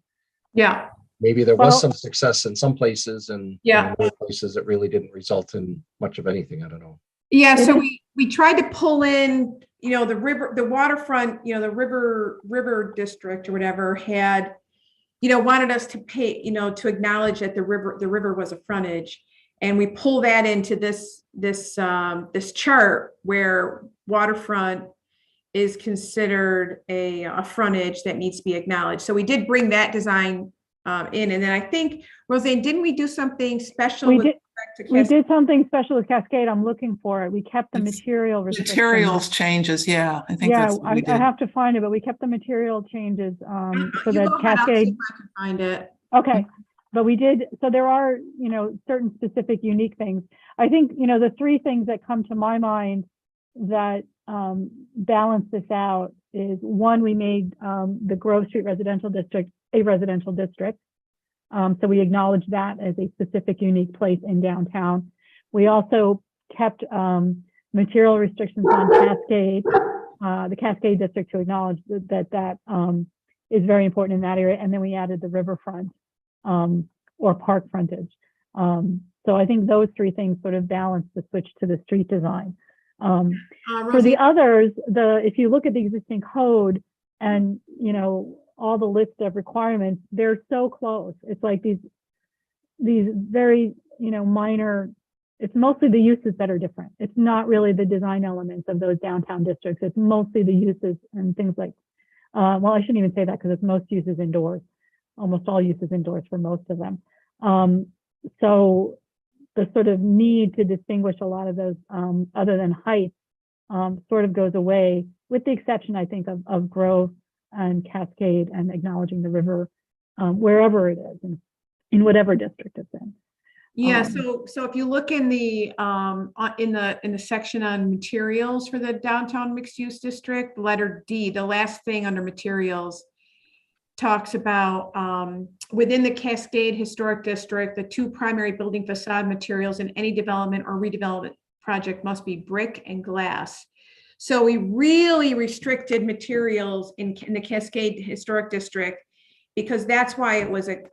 S4: Yeah.
S6: Maybe there was some success in some places, and
S4: yeah,
S6: in other places it really didn't result in much of anything. I don't know.
S4: Yeah, so we tried to pull in, you know, the waterfront, you know, the river district or whatever had, you know, wanted us to pay, you know, to acknowledge that the river was a frontage, and we pull that into this chart where waterfront is considered a frontage that needs to be acknowledged. So we did bring that design in, and then I think, Roseanne, didn't we do something special with
S2: We did something special with Cascade. I'm looking for it. We kept the
S10: It's
S2: material restrictions.
S10: Materials changes, yeah, I think
S2: Yeah,
S10: that's what we
S2: I
S10: did.
S2: have to find it, but we kept the material changes so
S4: You
S2: that
S4: go ahead, I'll see
S2: Cascade.
S4: if I can find it.
S2: Okay, but we did, so there are, certain specific unique things. I think, the three things that come to my mind that balance this out is, one, we made the Grove Street Residential District a residential district. So we acknowledge that as a specific, unique place in downtown. We also kept material restrictions on Cascade, the Cascade District, to acknowledge that is very important in that area. And then we added the riverfront or park frontage. So I think those three things sort of balance the switch to the street design. For the others, if you look at the existing code and, all the list of requirements, they're so close. It's like these very, minor, it's mostly the uses that are different. It's not really the design elements of those downtown districts. It's mostly the uses and things like, well, I shouldn't even say that because it's most uses indoors, almost all uses indoors for most of them. So the sort of need to distinguish a lot of those other than height sort of goes away, with the exception, I think, of Grove and Cascade, and acknowledging the river wherever it is, in whatever district it's in.
S4: Yeah, so if you look in the section on materials for the downtown mixed use district, letter D, the last thing under materials talks about within the Cascade Historic District, the two primary building facade materials in any development or redevelopment project must be brick and glass. So we really restricted materials in the Cascade Historic District, because that's why it was a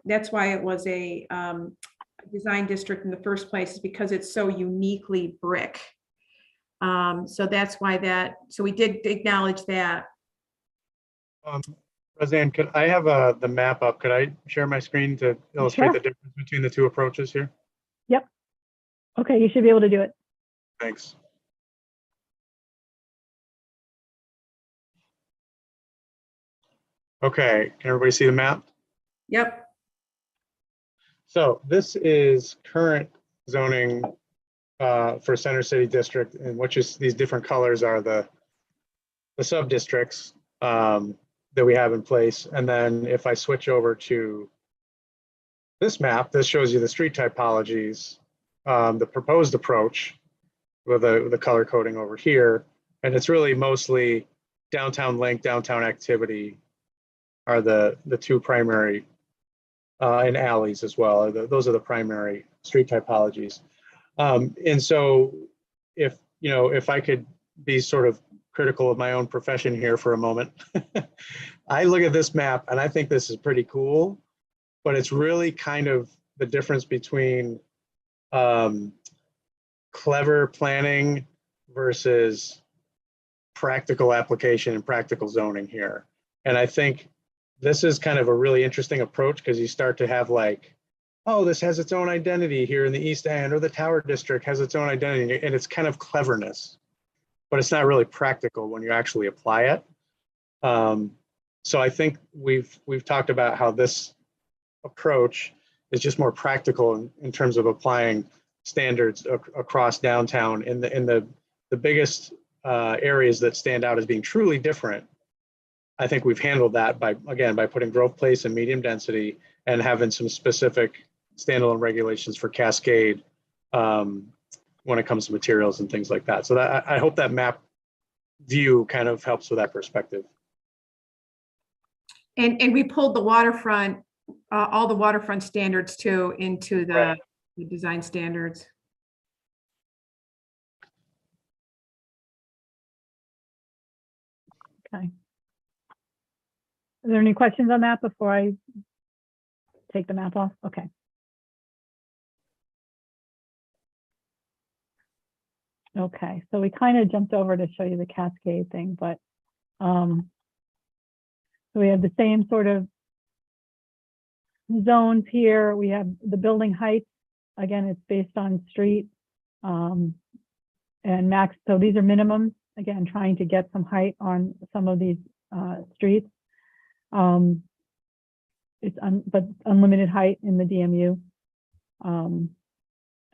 S4: design district in the first place, is because it's so uniquely brick. So that's why so we did acknowledge that.
S7: Roseanne, could I have the map up? Could I share my screen to illustrate the difference between the two approaches here?
S2: Yep. Okay, you should be able to do it.
S7: Thanks. Okay, can everybody see the map?
S4: Yep.
S7: So this is current zoning for Center City District, and which is these different colors are the sub-districts that we have in place. And then if I switch over to this map, this shows you the street typologies, the proposed approach with the color coding over here. And it's really mostly downtown link, downtown activity are the two primary, and alleys as well. Those are the primary street typologies. And so if I could be sort of critical of my own profession here for a moment, I look at this map and I think this is pretty cool, but it's really kind of the difference between clever planning versus practical application and practical zoning here. And I think this is kind of a really interesting approach, because you start to have like, oh, this has its own identity here in the East End, or the Tower District has its own identity, and it's kind of cleverness, but it's not really practical when you actually apply it. So I think we've talked about how this approach is just more practical in terms of applying standards across downtown in the biggest areas that stand out as being truly different. I think we've handled that by putting Grove Place and medium density, and having some specific standalone regulations for Cascade when it comes to materials and things like that. So that I hope that map view kind of helps with that perspective.
S4: And we pulled the waterfront, all the waterfront standards too, into the design standards.
S2: Okay. Are there any questions on that before I take the map off? Okay. Okay, so we kind of jumped over to show you the Cascade thing, but so we have the same sort of zones here. We have the building heights. Again, it's based on street and max. So these are minimums. Again, trying to get some height on some of these streets. But unlimited height in the DMU.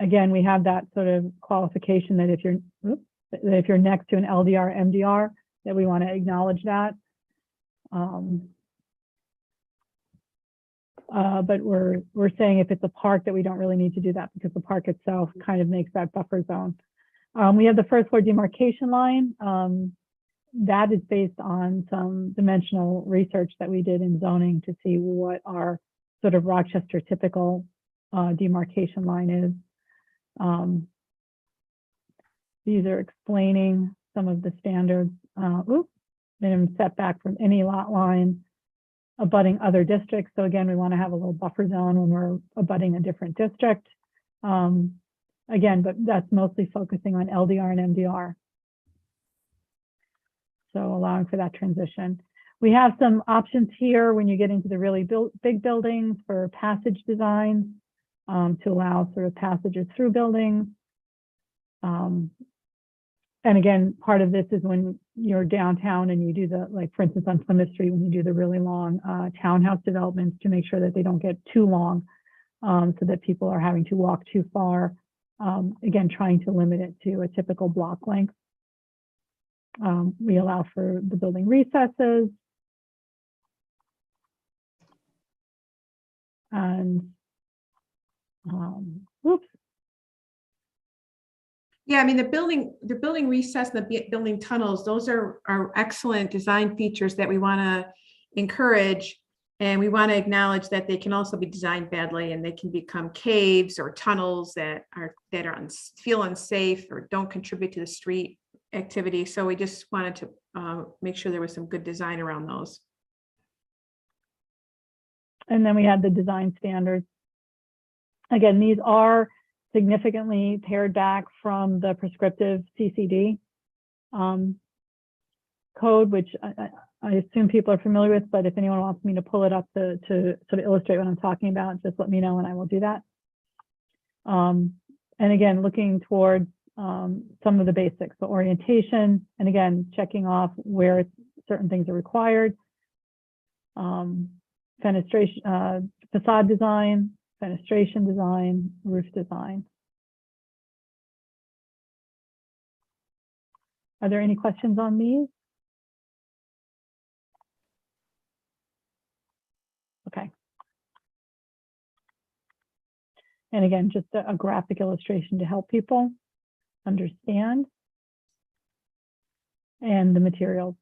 S2: again, we have that sort of qualification that if you're next to an LDR, MDR, that we want to acknowledge that. But we're saying if it's a park that we don't really need to do that because the park itself kind of makes that buffer zone. We have the first floor demarcation line. That is based on some dimensional research that we did in zoning to see what our sort of Rochester typical demarcation line is. These are explaining some of the standards. Minimum setback from any lot line abutting other districts. So again, we want to have a little buffer zone when we're abutting a different district. Again, but that's mostly focusing on LDR and MDR. So allowing for that transition. We have some options here when you get into the really big buildings for passage designs to allow sort of passages through buildings. And again, part of this is when you're downtown and you do the, like for instance, on Plymouth Street, when you do the really long townhouse developments to make sure that they don't get too long so that people are having to walk too far. Again, trying to limit it to a typical block length. We allow for the building recesses. And, whoops.
S4: Yeah, I mean, the building recess, the building tunnels, those are excellent design features that we want to encourage. And we want to acknowledge that they can also be designed badly and they can become caves or tunnels that feel unsafe or don't contribute to the street activity. So we just wanted to make sure there was some good design around those.
S2: And then we have the design standards. Again, these are significantly pared back from the prescriptive CCD code, which I assume people are familiar with, but if anyone wants me to pull it up to sort of illustrate what I'm talking about, just let me know and I will do that. And again, looking towards some of the basics, the orientation, and again, checking off where certain things are required. Fenestration, facade design, fenestration design, roof design. Are there any questions on these? Okay. And again, just a graphic illustration to help people understand and the materials.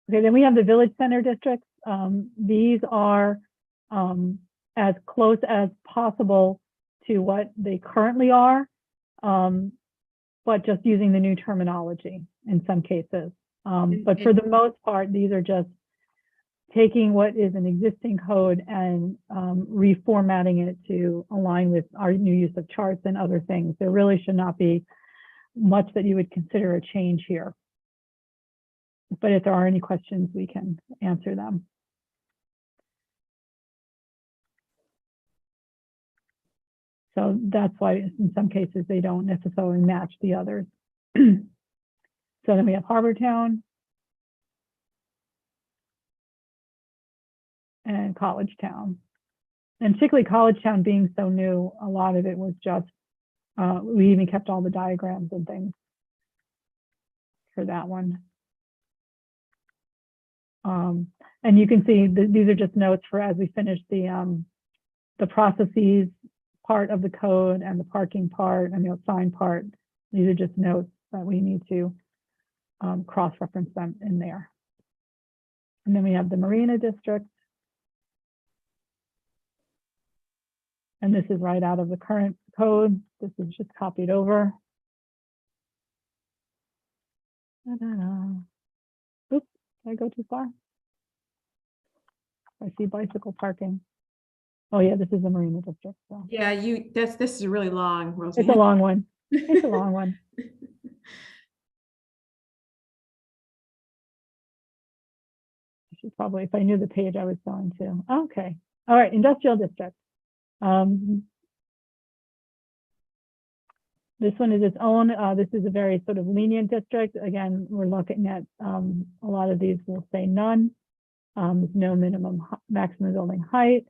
S2: Okay, then we have the village center districts. These are as close as possible to what they currently are, but just using the new terminology in some cases. But for the most part, these are just taking what is an existing code and reformatting it to align with our new use of charts and other things. There really should not be much that you would consider a change here. But if there are any questions, we can answer them. So that's why in some cases they don't necessarily match the others. So then we have Harbor Town and College Town. And particularly College Town being so new, a lot of it was just, we even kept all the diagrams and things for that one. And you can see these are just notes for as we finish the processes part of the code and the parking part and the sign part. These are just notes that we need to cross-reference them in there. And then we have the Marina District. And this is right out of the current code. This is just copied over. Oops, did I go too far? I see bicycle parking. Oh yeah, this is the Marina District. So.
S4: Yeah, this is really long, Rosie.
S2: It's a long one. It's a long one. I should probably, if I knew the page I was going to. Okay. All right, Industrial District. This one is its own. This is a very sort of lenient district. Again, we're looking at a lot of these will say none. There's no maximum building height.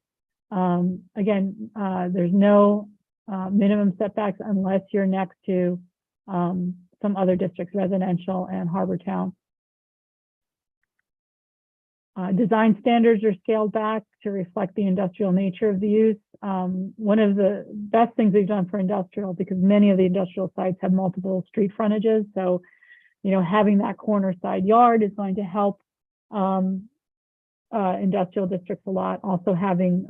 S2: Again, there's no minimum setbacks unless you're next to some other districts, residential and Harbor Town. Design standards are scaled back to reflect the industrial nature of the use. One of the best things we've done for industrial, because many of the industrial sites have multiple street frontages. So, having that corner side yard is going to help industrial districts a lot. Also having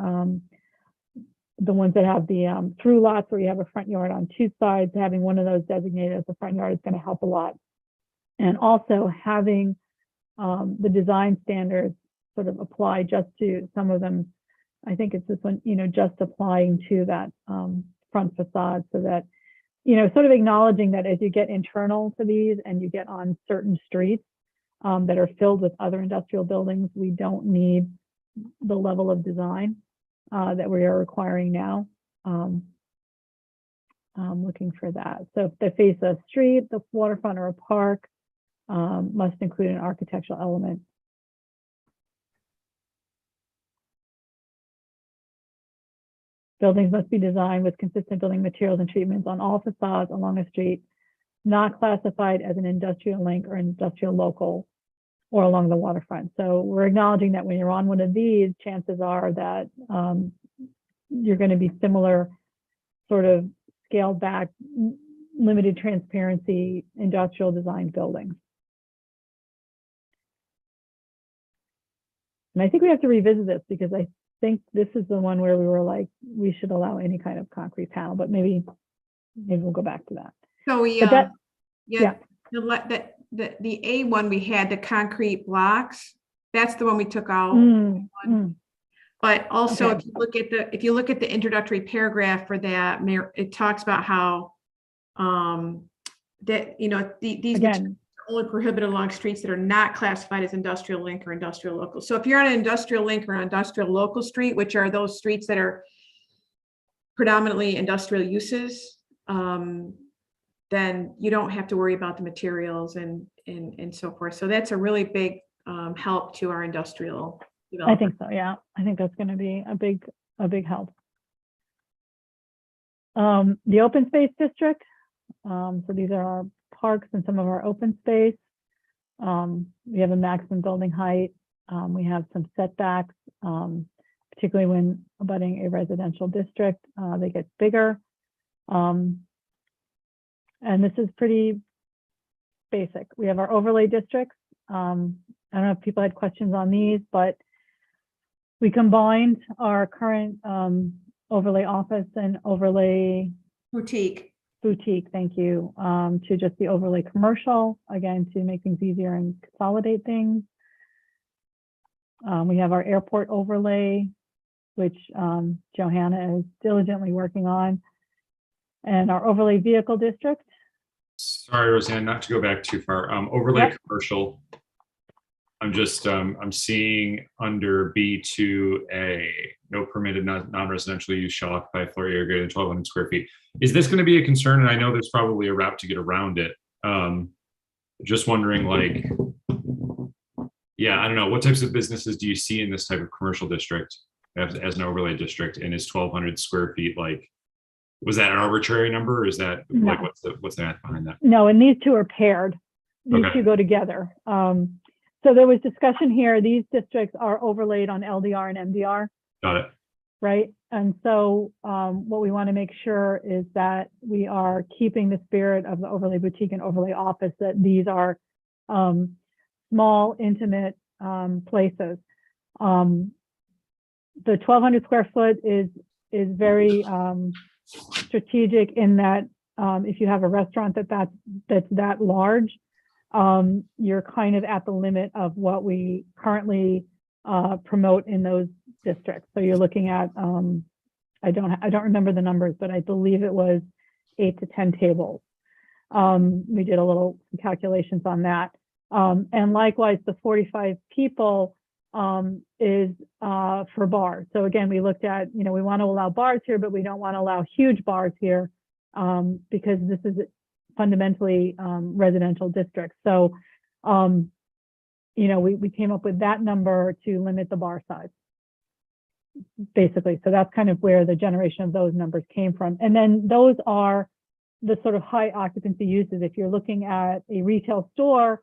S2: the ones that have the through lots where you have a front yard on two sides, having one of those designated as a front yard is going to help a lot. And also having the design standards sort of apply just to some of them. I think it's this one, just applying to that front facade, so that, sort of acknowledging that as you get internal to these and you get on certain streets that are filled with other industrial buildings, we don't need the level of design that we are requiring now. I'm looking for that. So if they face a street, the waterfront, or a park, must include an architectural element. Buildings must be designed with consistent building materials and treatments on all facades along a street, not classified as an industrial link or industrial local or along the waterfront. So we're acknowledging that when you're on one of these, chances are that you're going to be similar, sort of scaled back, limited transparency, industrial design buildings. And I think we have to revisit this, because I think this is the one where we were like, we should allow any kind of concrete panel, but maybe we'll go back to that.
S4: So we,
S2: But
S4: the A one, we had the concrete blocks. That's the one we took out. But also,
S2: Okay.
S4: if you look at the introductory paragraph for that, it talks about how that these
S2: Again,
S4: are only prohibited along streets that are not classified as industrial link or industrial local. So if you're on an industrial link or an industrial local street, which are those streets that are predominantly industrial uses, then you don't have to worry about the materials and so forth. So that's a really big help to our industrial development.
S2: I think so. Yeah, I think that's going to be a big help. The open space district. So these are our parks and some of our open space. We have a maximum building height. We have some setbacks, particularly when abutting a residential district, they get bigger. And this is pretty basic. We have our overlay districts. I don't know if people had questions on these, but we combined our current overlay office and overlay
S4: Boutique.
S2: Thank you, to just the overlay commercial, again, to make things easier and consolidate things. We have our airport overlay, which Johanna is diligently working on, and our overlay vehicle district.
S3: Sorry, Roseanne, not to go back too far. Overlay
S2: Yep.
S3: commercial. I'm just, I'm seeing under B2A, no permitted non-residential use shall occupy a floor area greater than 1,200 square feet. Is this going to be a concern? And I know there's probably a route to get around it. Just wondering, like, yeah, I don't know. What types of businesses do you see in this type of commercial district as an overlay district? And is 1,200 square feet, like, was that an arbitrary number, or is that like, what's the math behind that?
S2: No, and these two are paired. These
S3: Okay.
S2: two go together. So there was discussion here. These districts are overlaid on LDR and MDR,
S3: Got it.
S2: right? And so what we want to make sure is that we are keeping the spirit of the overlay boutique and overlay office, that these are small, intimate places. The 1,200 square foot is very strategic in that if you have a restaurant that's that large, you're kind of at the limit of what we currently promote in those districts. So you're looking at, I don't remember the numbers, but I believe it was 8 to 10 tables. We did a little calculations on that. And likewise, the 45 people is for bars. So again, we looked at, we want to allow bars here, but we don't want to allow huge bars here because this is fundamentally residential district. So, we came up with that number to limit the bar size, basically. So that's kind of where the generation of those numbers came from. And then those are the sort of high occupancy uses. If you're looking at a retail store,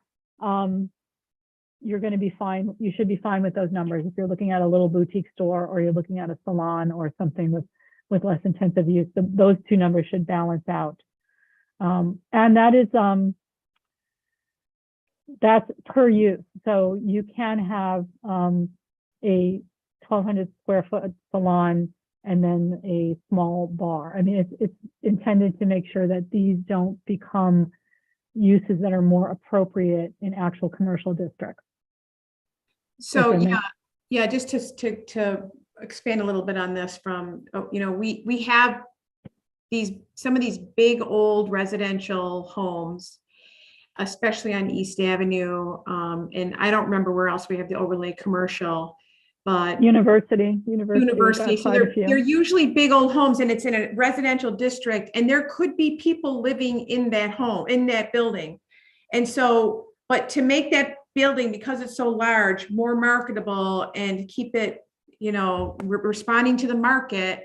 S2: you're going to be fine. You should be fine with those numbers. If you're looking at a little boutique store, or you're looking at a salon or something with less intensive use, those two numbers should balance out. And that is, that's per use. So you can have a 1,200 square foot salon and then a small bar. I mean, it's intended to make sure that these don't become uses that are more appropriate in actual commercial districts.
S4: So yeah, just to expand a little bit on this from, we have some of these big old residential homes, especially on East Avenue. And I don't remember where else we have the overlay commercial, but
S2: University.
S4: So they're usually big old homes, and it's in a residential district, and there could be people living in that home, in that building. And so, but to make that building, because it's so large, more marketable and keep it, responding to the market,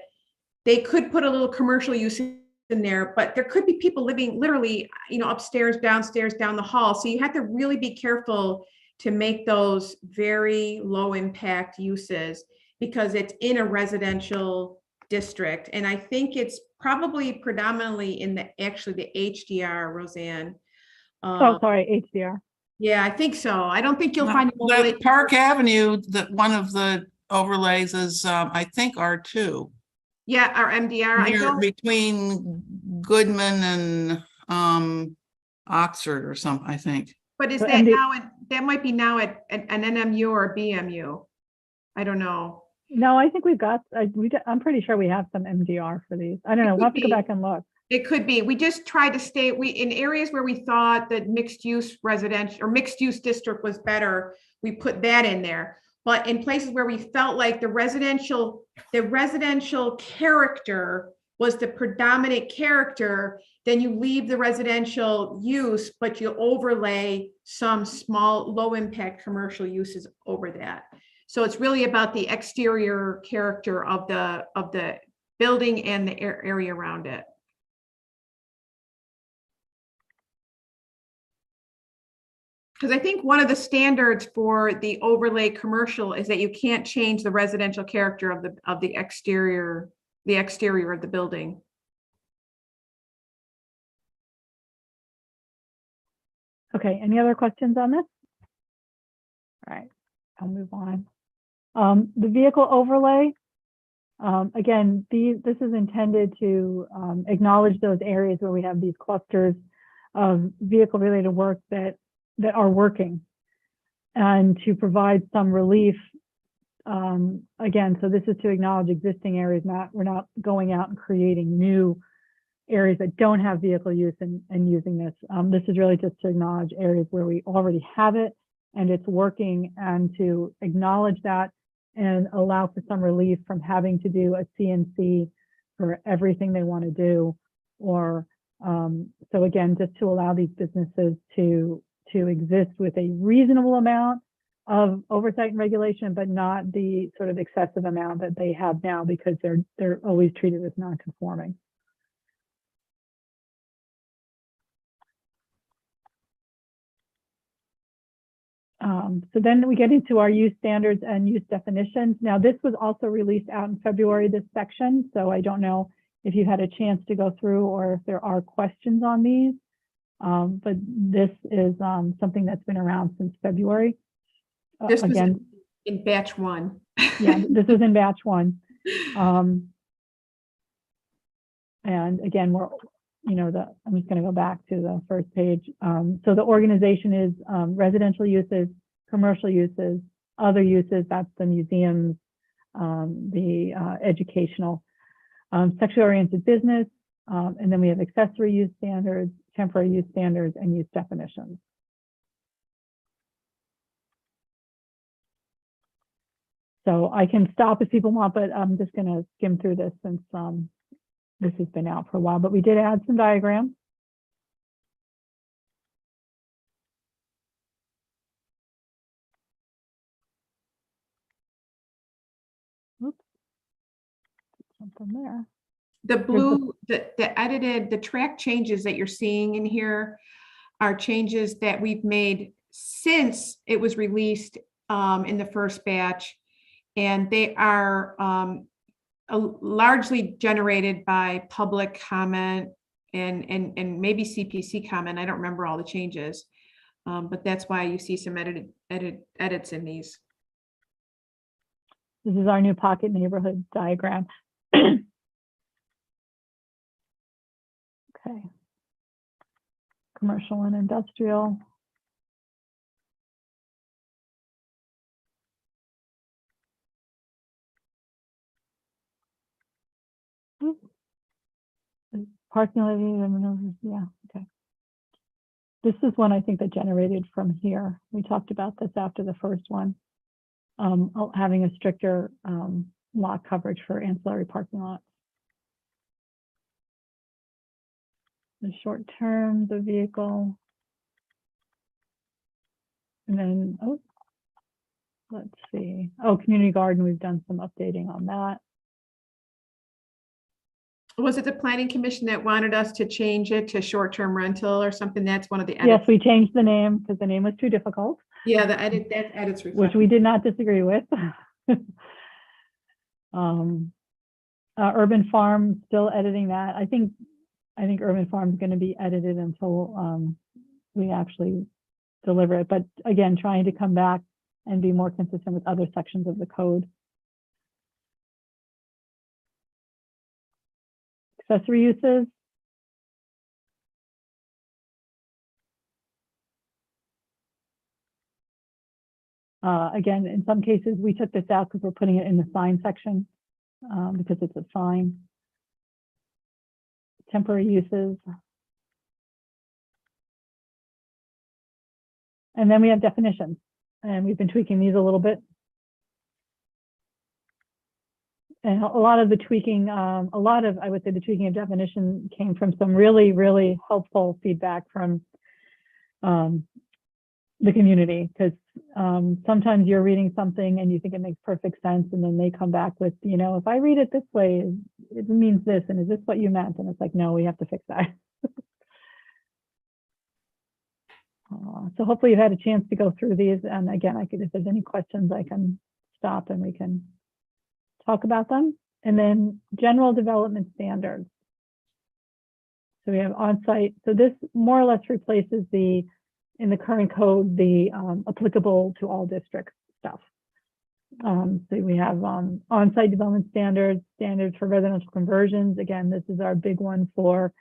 S4: they could put a little commercial use in there, but there could be people living literally, upstairs, downstairs, down the hall. So you have to really be careful to make those very low impact uses, because it's in a residential district. And I think it's probably predominantly in the HDR, Roseanne.
S2: HDR.
S4: Yeah, I think so. I don't think you'll
S10: No,
S4: find
S10: the Park Avenue, that one of the overlays is, I think, R2.
S4: Yeah, our MDR.
S10: Between Goodman and Oxford or something, I think.
S4: But is that now? That might be now at an NMU or BMU. I don't know.
S2: No, I think we've got. I'm pretty sure we have some MDR for these. I don't know. We'll have to go back and look.
S4: It could be. We just tried to stay. In areas where we thought that mixed use residential or mixed use district was better, we put that in there. But in places where we felt like the residential character was the predominant character, then you leave the residential use, but you overlay some small, low impact commercial uses over that. So it's really about the exterior character of the building and the area around it. Because I think one of the standards for the overlay commercial is that you can't change the residential character of the exterior of the building.
S2: Okay, any other questions on this? All right, I'll move on. The vehicle overlay, again, this is intended to acknowledge those areas where we have these clusters of vehicle related work that are working, and to provide some relief. Again, so this is to acknowledge existing areas. We're not going out and creating new areas that don't have vehicle use and using this. This is really just to acknowledge areas where we already have it and it's working, and to acknowledge that and allow for some relief from having to do a CNC for everything they want to do. Or so again, just to allow these businesses to exist with a reasonable amount of oversight and regulation, but not the sort of excessive amount that they have now, because they're always treated as non-conforming. So then we get into our use standards and use definitions. Now, this was also released out in February, this section, so I don't know if you had a chance to go through or if there are questions on these. But this is something that's been around since February.
S4: This was in batch 1.
S2: Yeah, this was in batch 1. And again, I'm just going to go back to the first page. So the organization is residential uses, commercial uses, other uses, that's the museums, the educational, sexually oriented business, and then we have accessory use standards, temporary use standards, and use definitions. So I can stop if people want, but I'm just going to skim through this since this has been out for a while, but we did add some diagrams. Oops. Something there.
S4: The blue, the edited, the track changes that you're seeing in here are changes that we've made since it was released in the first batch. And they are largely generated by public comment and maybe CPC comment. I don't remember all the changes, but that's why you see some edits in these.
S2: This is our new pocket neighborhood diagram. Okay. Commercial and industrial. Parking lot, yeah, okay. This is one I think that generated from here. We talked about this after the first one. Having a stricter lot coverage for ancillary parking lots. The short term, the vehicle. And then, oh, let's see. Oh, community garden, we've done some updating on that.
S4: Was it the planning commission that wanted us to change it to short-term rental or something? That's one of the edits.
S2: Yes, we changed the name because the name was too difficult.
S4: Yeah, the edits
S2: which we did not disagree with. Urban Farm, still editing that. I think Urban Farm is going to be edited until we actually deliver it. But again, trying to come back and be more consistent with other sections of the code. Accessory uses. Again, in some cases, we took this out because we're putting it in the sign section because it's a sign. Temporary uses. And then we have definitions, and we've been tweaking these a little bit. And a lot of the tweaking, I would say the tweaking of definition came from some really, really helpful feedback from the community, because sometimes you're reading something and you think it makes perfect sense, and then they come back with, you know, if I read it this way, it means this, and is this what you meant? And it's like, no, we have to fix that. So hopefully you've had a chance to go through these, and again, if there's any questions, I can stop and we can talk about them. And then general development standards. So we have on-site. So this more or less replaces in the current code, the applicable to all districts stuff. So we have on-site development standards for residential conversions. Again, this is our big one for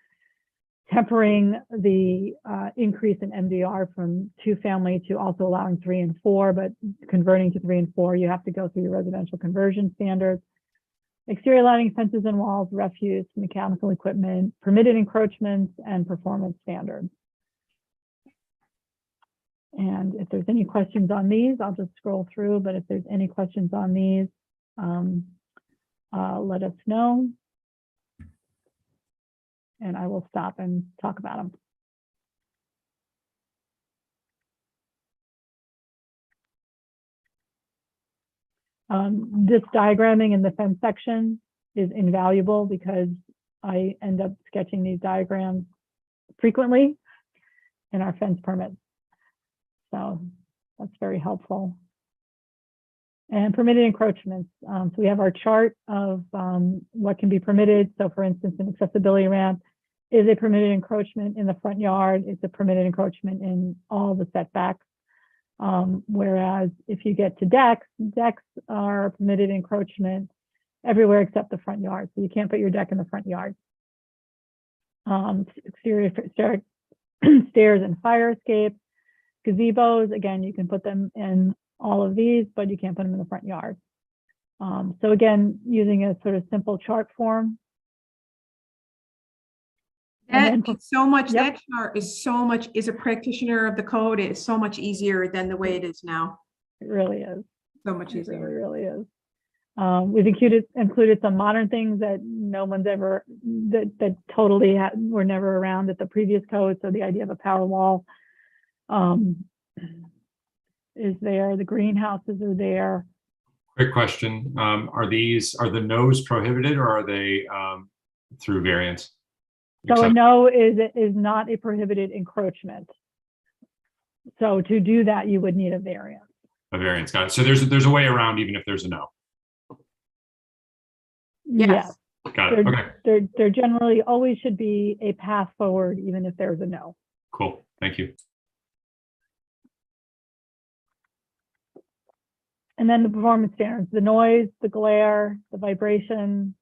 S2: tempering the increase in MDR from 2-family to also allowing 3 and 4, but converting to 3 and 4, you have to go through your residential conversion standards. Exterior lighting, fences and walls, refuse, mechanical equipment, permitted encroachments, and performance standards. And if there's any questions on these, I'll just scroll through, but if there's any questions on these, let us know. And I will stop and talk about them. This diagramming in the fence section is invaluable because I end up sketching these diagrams frequently in our fence permits. So that's very helpful. And permitted encroachments. So we have our chart of what can be permitted. So for instance, an accessibility ramp is a permitted encroachment in the front yard. It's a permitted encroachment in all the setbacks. Whereas if you get to decks are permitted encroachment everywhere except the front yard. So you can't put your deck in the front yard. Exterior stairs and fire escapes. Gazebos, again, you can put them in all of these, but you can't put them in the front yard. So again, using a sort of simple chart form.
S4: That chart is so much, as a practitioner of the code, it's so much easier than the way it is now.
S2: It really is.
S4: So much easier.
S2: It really is. We've included some modern things that no one's ever, that totally were never around at the previous code. So the idea of a power wall is there. The greenhouses are there.
S3: Quick question. Are the no's prohibited or are they through variance?
S2: So a no is not a prohibited encroachment. So to do that, you would need a variance.
S3: A variance, got it. So there's a way around even if there's a no.
S4: Yes.
S3: Got it. Okay,
S2: There generally always should be a path forward, even if there's a no.
S3: cool. Thank you.
S2: And then the performance standards, the noise, the glare, the vibration,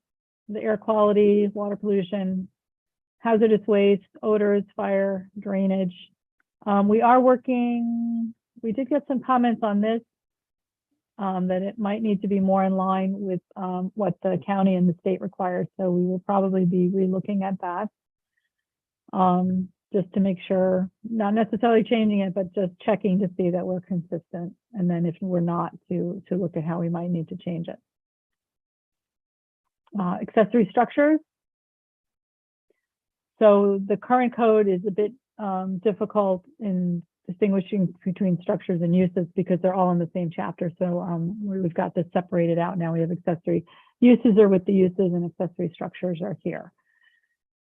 S2: the air quality, water pollution, hazardous waste, odors, fire, drainage. We did get some comments on this, that it might need to be more in line with what the county and the state requires. So we will probably be relooking at that. Just to make sure, not necessarily changing it, but just checking to see that we're consistent. And then if we're not, to look at how we might need to change it. Accessory structures. So the current code is a bit difficult in distinguishing between structures and uses because they're all in the same chapter. So we've got this separated out now. We have accessory uses are with the uses and accessory structures are here.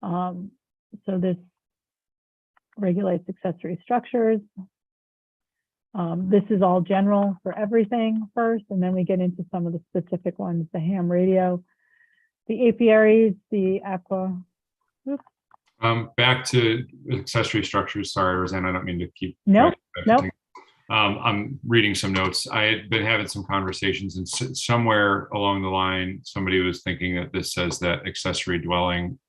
S2: So this regulates accessory structures. This is all general for everything first, and then we get into some of the specific ones, the ham radio, the apiaries, the aqua. Oops.
S3: Back to accessory structures. Sorry, Roseanne, I don't mean to keep.
S2: Nope.
S3: I'm reading some notes. I had been having some conversations, and somewhere along the line, somebody was thinking that this says that accessory dwelling,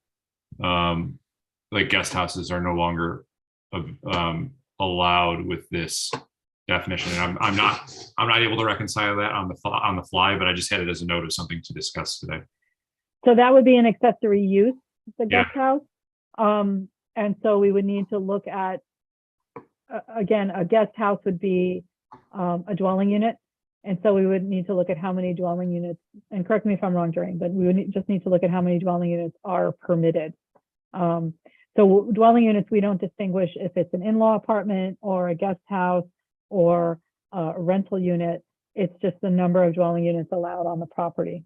S3: like guest houses, are no longer allowed with this definition. And I'm not able to reconcile that on the fly, but I just had it as a note of something to discuss today.
S2: So that would be an accessory use, the guest house. And so we would need to look at, again, a guest house would be a dwelling unit. And so we would need to look at how many dwelling units, and correct me if I'm wrong, Doreen, but we would just need to look at how many dwelling units are permitted. So dwelling units, we don't distinguish if it's an in-law apartment or a guest house or a rental unit. It's just the number of dwelling units allowed on the property.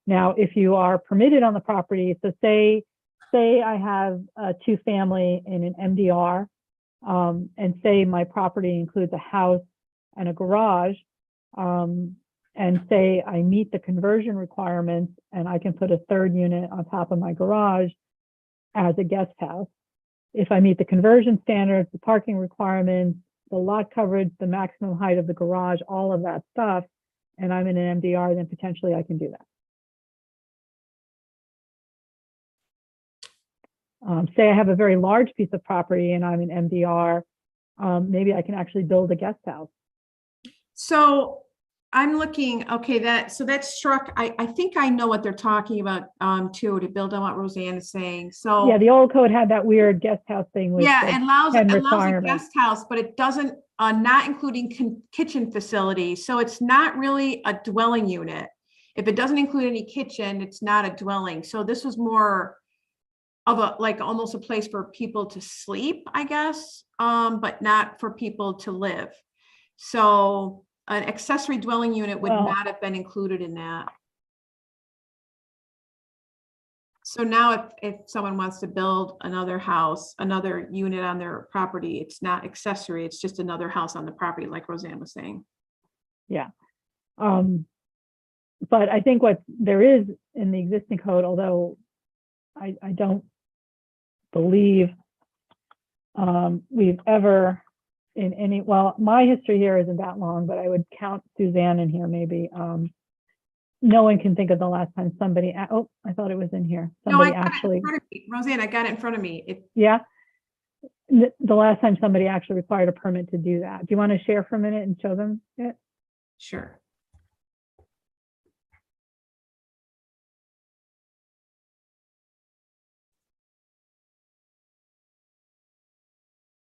S2: Now, if you are permitted on the property, so say I have a 2-family in an MDR, and say my property includes a house and a garage, and say I meet the conversion requirements and I can put a 3rd unit on top of my garage as a guest house. If I meet the conversion standards, the parking requirements, the lot coverage, the maximum height of the garage, all of that stuff, and I'm in an MDR, then potentially I can do that. Say I have a very large piece of property and I'm an MDR, maybe I can actually build a guest house.
S4: So I'm looking, okay, that's struck. I think I know what they're talking about too, to build on what Roseanne is saying. So
S2: yeah, the old code had that weird guest house thing with
S4: it allows a
S2: requirements.
S4: guest house, but it doesn't, not including kitchen facilities. So it's not really a dwelling unit. If it doesn't include any kitchen, it's not a dwelling. So this was more of a, like almost a place for people to sleep, I guess, but not for people to live. So an accessory dwelling unit would not have been included in that. So now if someone wants to build another house, another unit on their property, it's not accessory, it's just another house on the property, like Roseanne was saying.
S2: Yeah. But I think what there is in the existing code, although I don't believe we've ever in any, well, my history here isn't that long, but I would count Suzanne in here maybe. No one can think of the last time somebody, oh, I thought it was in here. Somebody actually,
S4: Roseanne, I got it in front of me.
S2: Yeah. The last time somebody actually required a permit to do that. Do you want to share for a minute and show them it?
S4: Sure.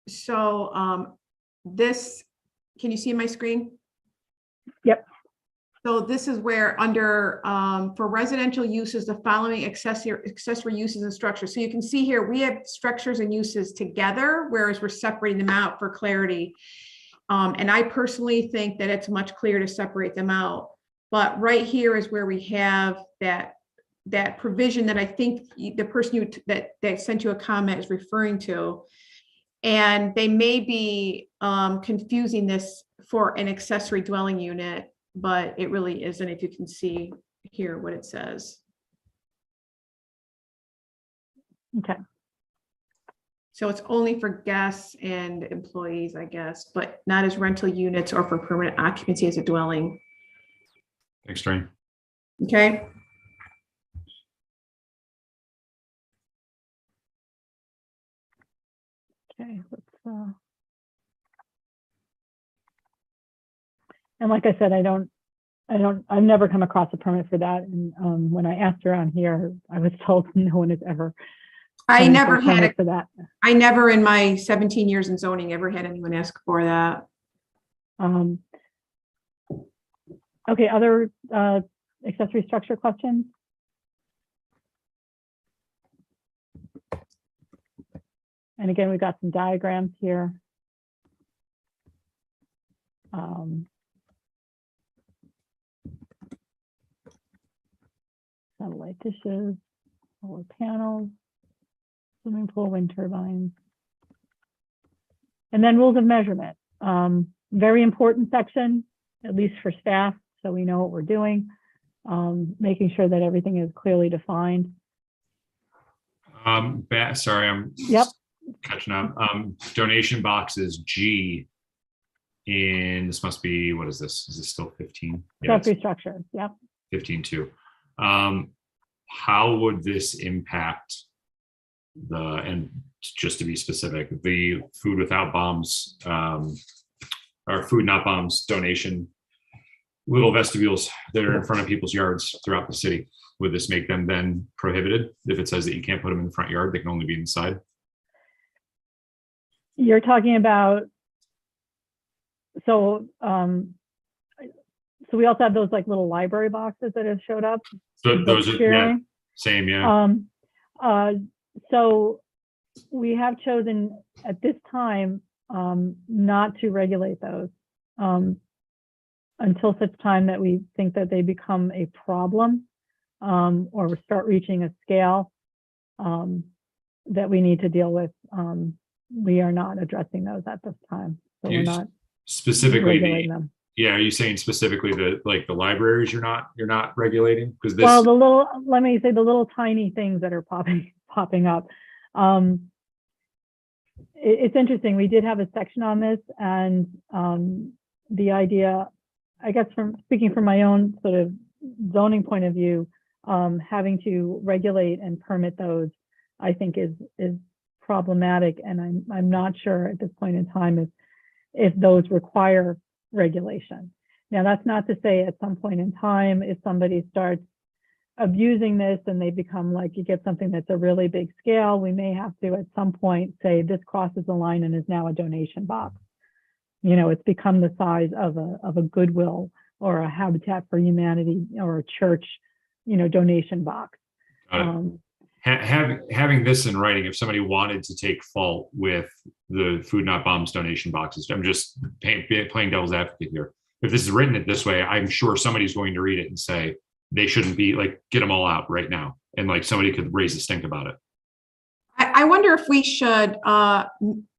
S4: So this, can you see my screen?
S2: Yep.
S4: So this is where under, for residential uses, the following accessory uses and structures. So you can see here, we have structures and uses together, whereas we're separating them out for clarity. And I personally think that it's much clearer to separate them out. But right here is where we have that provision that I think the person that sent you a comment is referring to. And they may be confusing this for an accessory dwelling unit, but it really isn't, if you can see here what it says.
S2: Okay.
S4: So it's only for guests and employees, I guess, but not as rental units or for permanent occupancy as a dwelling.
S3: Thanks, Train.
S4: Okay.
S2: Okay, let's, and like I said, I've never come across a permit for that. And when I asked around here, I was told no one has ever.
S4: I never had
S2: permit
S4: it
S2: for that.
S4: I never in my 17 years in zoning ever had anyone ask for that.
S2: Okay, other accessory structure questions? And again, we've got some diagrams here. Satellite dishes, solar panels, swimming pool, wind turbines. And then rules of measurement. Very important section, at least for staff, so we know what we're doing. Making sure that everything is clearly defined.
S3: Sorry, I'm
S2: Yep.
S3: catching up. Donation boxes G in, this must be, what is this? Is this still 15? Yeah, it's
S2: Accessory structures, yep.
S3: 15 too. How would this impact and just to be specific, the food without bombs, or food not bombs donation, little vestibules that are in front of people's yards throughout the city? Would this make them then prohibited? If it says that you can't put them in the front yard, they can only be inside?
S2: You're talking about, so we also have those like little library boxes that have showed up.
S3: So those are, yeah, same, yeah.
S2: So we have chosen at this time not to regulate those until such time that we think that they become a problem or we start reaching a scale that we need to deal with. We are not addressing those at this time. So we're not
S3: specifically
S2: regulating them.
S3: Yeah, are you saying specifically the libraries you're not regulating? Because this,
S2: Well, let me say the little tiny things that are popping up. It's interesting. We did have a section on this, and the idea, I guess, from speaking from my own sort of zoning point of view, having to regulate and permit those, I think is problematic, and I'm not sure at this point in time if those require regulation. Now, that's not to say at some point in time, if somebody starts abusing this and they become like, you get something that's a really big scale, we may have to at some point say this crosses the line and is now a donation box. You know, it's become the size of a Goodwill or a Habitat for Humanity or a church, you know, donation box.
S3: Having this in writing, if somebody wanted to take fault with the food not bombs donation boxes, I'm just playing devil's advocate here. If this is written it this way, I'm sure somebody's going to read it and say they shouldn't be, like, get them all out right now, and like somebody could raise a stink about it.
S4: I wonder if we should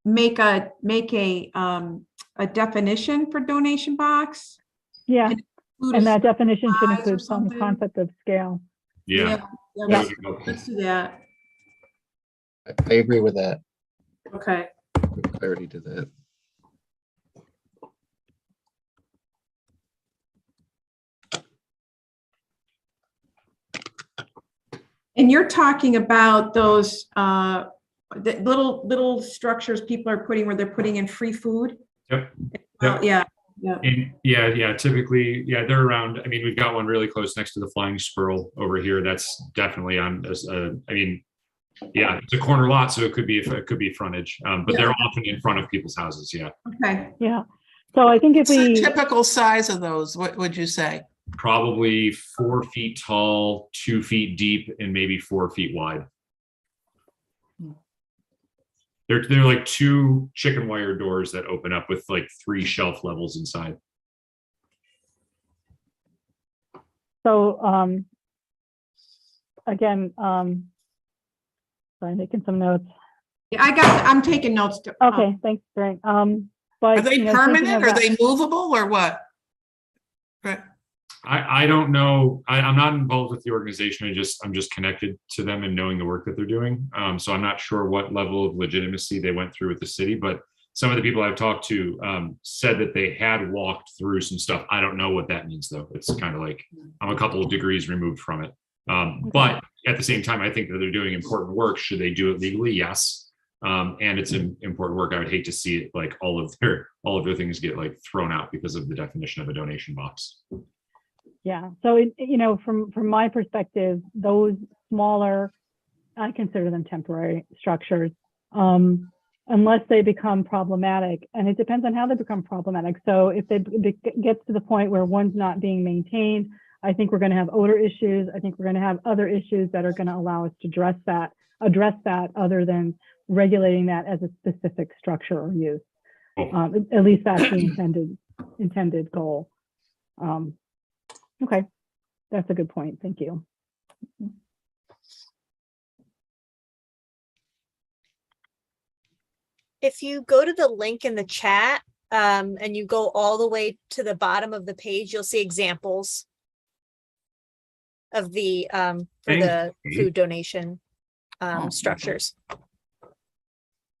S4: make a definition for donation box.
S2: Yeah, and that definition should
S4: size or
S2: include some
S4: something.
S2: concept of scale.
S3: Yeah.
S4: Yeah, let's do that.
S6: I agree with that.
S4: Okay.
S6: Clarity to that.
S4: And you're talking about those the little structures people are putting where they're putting in free food?
S3: Yep.
S4: Yeah.
S3: And yeah, typically, yeah, they're around. I mean, we've got one really close next to the Flying Squirrel over here. That's definitely on. I mean, yeah, it's a corner lot, so it could be frontage, but they're often in front of people's houses. Yeah.
S4: Okay.
S2: Yeah, So I think if
S10: What's the
S2: we,
S10: typical size of those, what would you say?
S3: Probably 4 feet tall, 2 feet deep, and maybe 4 feet wide. They're like 2 chicken wire doors that open up with like 3 shelf levels inside.
S2: so, again, sorry, making some notes.
S4: Yeah, I'm taking notes.
S2: Okay, thanks, Frank. But
S10: Are they
S2: you know, thinking
S10: permanent?
S2: of
S10: Are
S2: that-
S10: they movable or what? Right.
S3: I don't know. I'm not involved with the organization. I'm just connected to them and knowing the work that they're doing. So I'm not sure what level of legitimacy they went through with the city, but some of the people I've talked to said that they had walked through some stuff. I don't know what that means though. It's kind of like I'm a couple of degrees removed from it. But at the same time, I think that they're doing important work. Should they do it legally? Yes. And it's an important work. I would hate to see it like all of their things get like thrown out because of the definition of a donation box.
S2: Yeah, so you know, from my perspective, those smaller, I consider them temporary structures, unless they become problematic, and it depends on how they become problematic. So if it gets to the point where one's not being maintained, I think we're going to have odor issues. I think we're going to have other issues that are going to allow us to address that other than regulating that as a specific structure or use. At least that's the intended goal. Okay, that's a good point. Thank you.
S1: If you go to the link in the chat and you go all the way to the bottom of the page, you'll see examples of the for the food donation structures.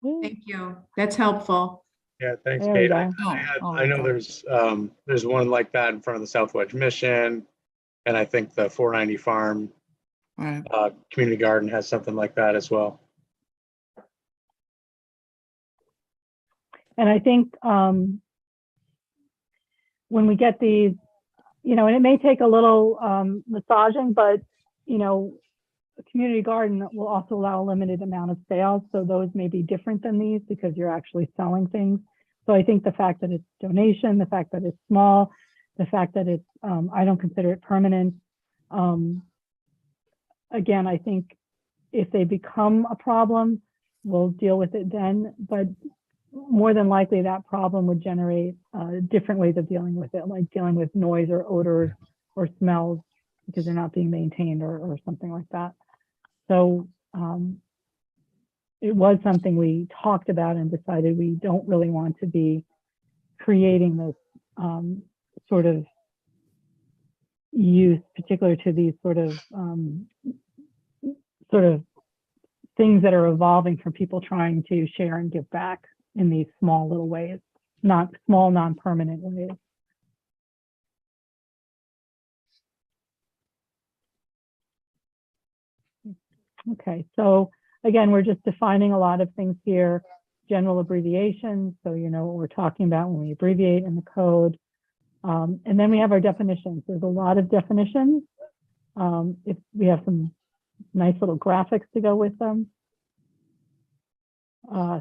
S4: Thank you. That's helpful.
S7: Yeah, thanks,
S2: There we
S7: Kate. I know there's one like that in front of the South Wedge Mission, and I think the 490 Farm
S10: Right.
S7: Community Garden has something like that as well.
S2: And I think when we get these, you know, and it may take a little massaging, but, you know, a community garden will also allow a limited amount of sales. So those may be different than these because you're actually selling things. So I think the fact that it's donation, the fact that it's small, the fact that it's, I don't consider it permanent. Again, I think if they become a problem, we'll deal with it then, but more than likely that problem would generate different ways of dealing with it, like dealing with noise or odors or smells because they're not being maintained or something like that. So it was something we talked about and decided we don't really want to be creating this sort of use, particular to these sort of things that are evolving from people trying to share and give back in these small little ways, not small, non-permanent ways. Okay, so again, we're just defining a lot of things here, general abbreviations, so you know what we're talking about when we abbreviate in the code. And then we have our definitions. There's a lot of definitions. If we have some nice little graphics to go with them.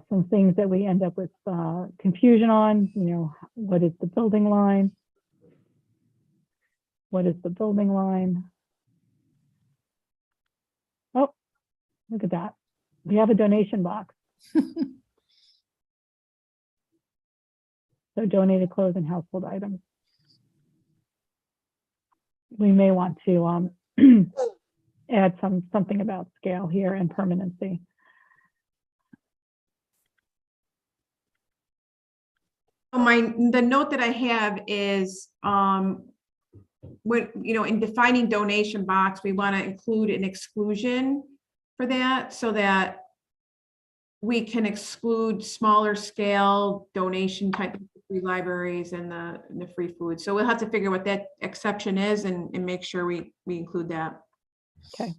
S2: Some things that we end up with confusion on, you know, what is the building line? What is the building line? Oh, look at that. We have a donation box. So donated clothes and household items. We may want to add something about scale here and permanency.
S4: The note that I have is when, you know, in defining donation box, we want to include an exclusion for that so that we can exclude smaller scale donation type of free libraries and the free food. So we'll have to figure what that exception is and make sure we include that.
S2: Okay.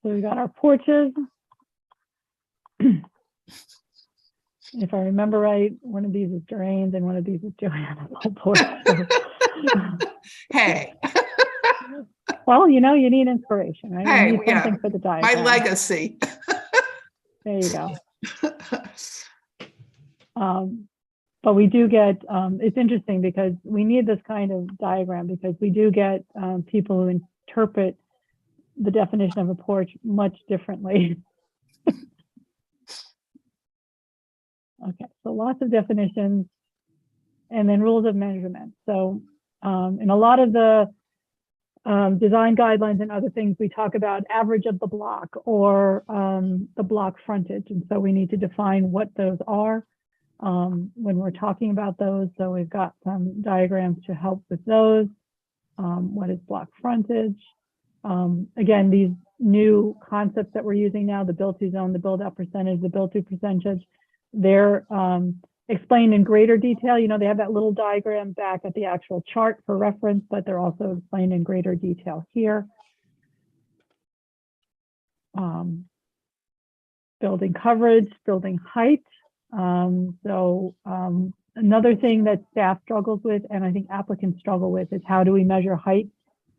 S2: So we got our porches. If I remember right, one of these is Drains and one of these is Joanna's porch. So.
S10: Hey.
S2: Well, you know, you need inspiration, right?
S10: Hey,
S2: You need
S10: yeah,
S2: something for the
S10: my
S2: diagram.
S10: legacy.
S2: There you go. But we do get, it's interesting because we need this kind of diagram because we do get people who interpret the definition of a porch much differently. Okay, so lots of definitions and then rules of measurement. So in a lot of the design guidelines and other things, we talk about average of the block or the block frontage. And so we need to define what those are when we're talking about those. So we've got some diagrams to help with those. What is block frontage? Again, these new concepts that we're using now, the build-to zone, the build-out percentage, the build-to percentage, they're explained in greater detail. You know, they have that little diagram back at the actual chart for reference, but they're also explained in greater detail here. Building coverage, building height. Another thing that staff struggles with, and I think applicants struggle with, is how do we measure height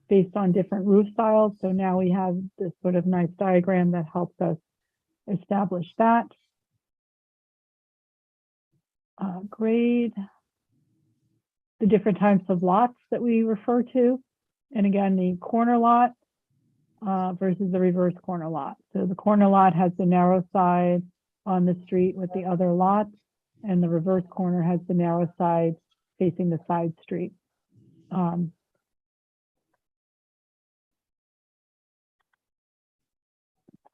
S2: based on different roof styles? So now we have this sort of nice diagram that helps us establish that. Grade, the different types of lots that we refer to. And again, the corner lot versus the reverse corner lot. So the corner lot has the narrow side on the street with the other lots, and the reverse corner has the narrow side facing the side street.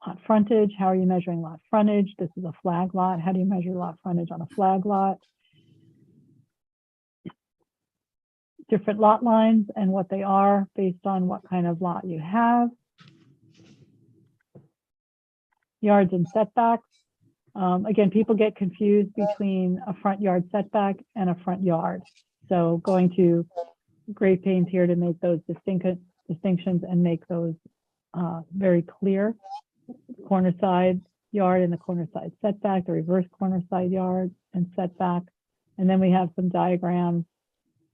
S2: Lot frontage, how are you measuring lot frontage? This is a flag lot. How do you measure lot frontage on a flag lot? Different lot lines and what they are based on what kind of lot you have. Yards and setbacks. Again, people get confused between a front yard setback and a front yard. So going to great pains here to make those distinctions and make those very clear. Corner side yard and the corner side setback, the reverse corner side yard and setback. And then we have some diagrams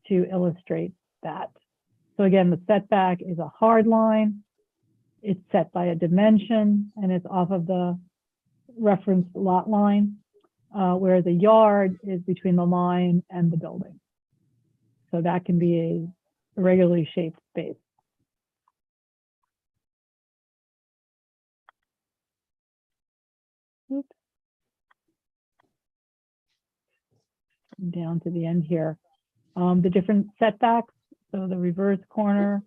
S2: to illustrate that. So again, the setback is a hard line. It's set by a dimension and it's off of the referenced lot line, where the yard is between the line and the building. So that can be a irregularly shaped space. Oops. Down to the end here. The different setbacks, so the reverse corner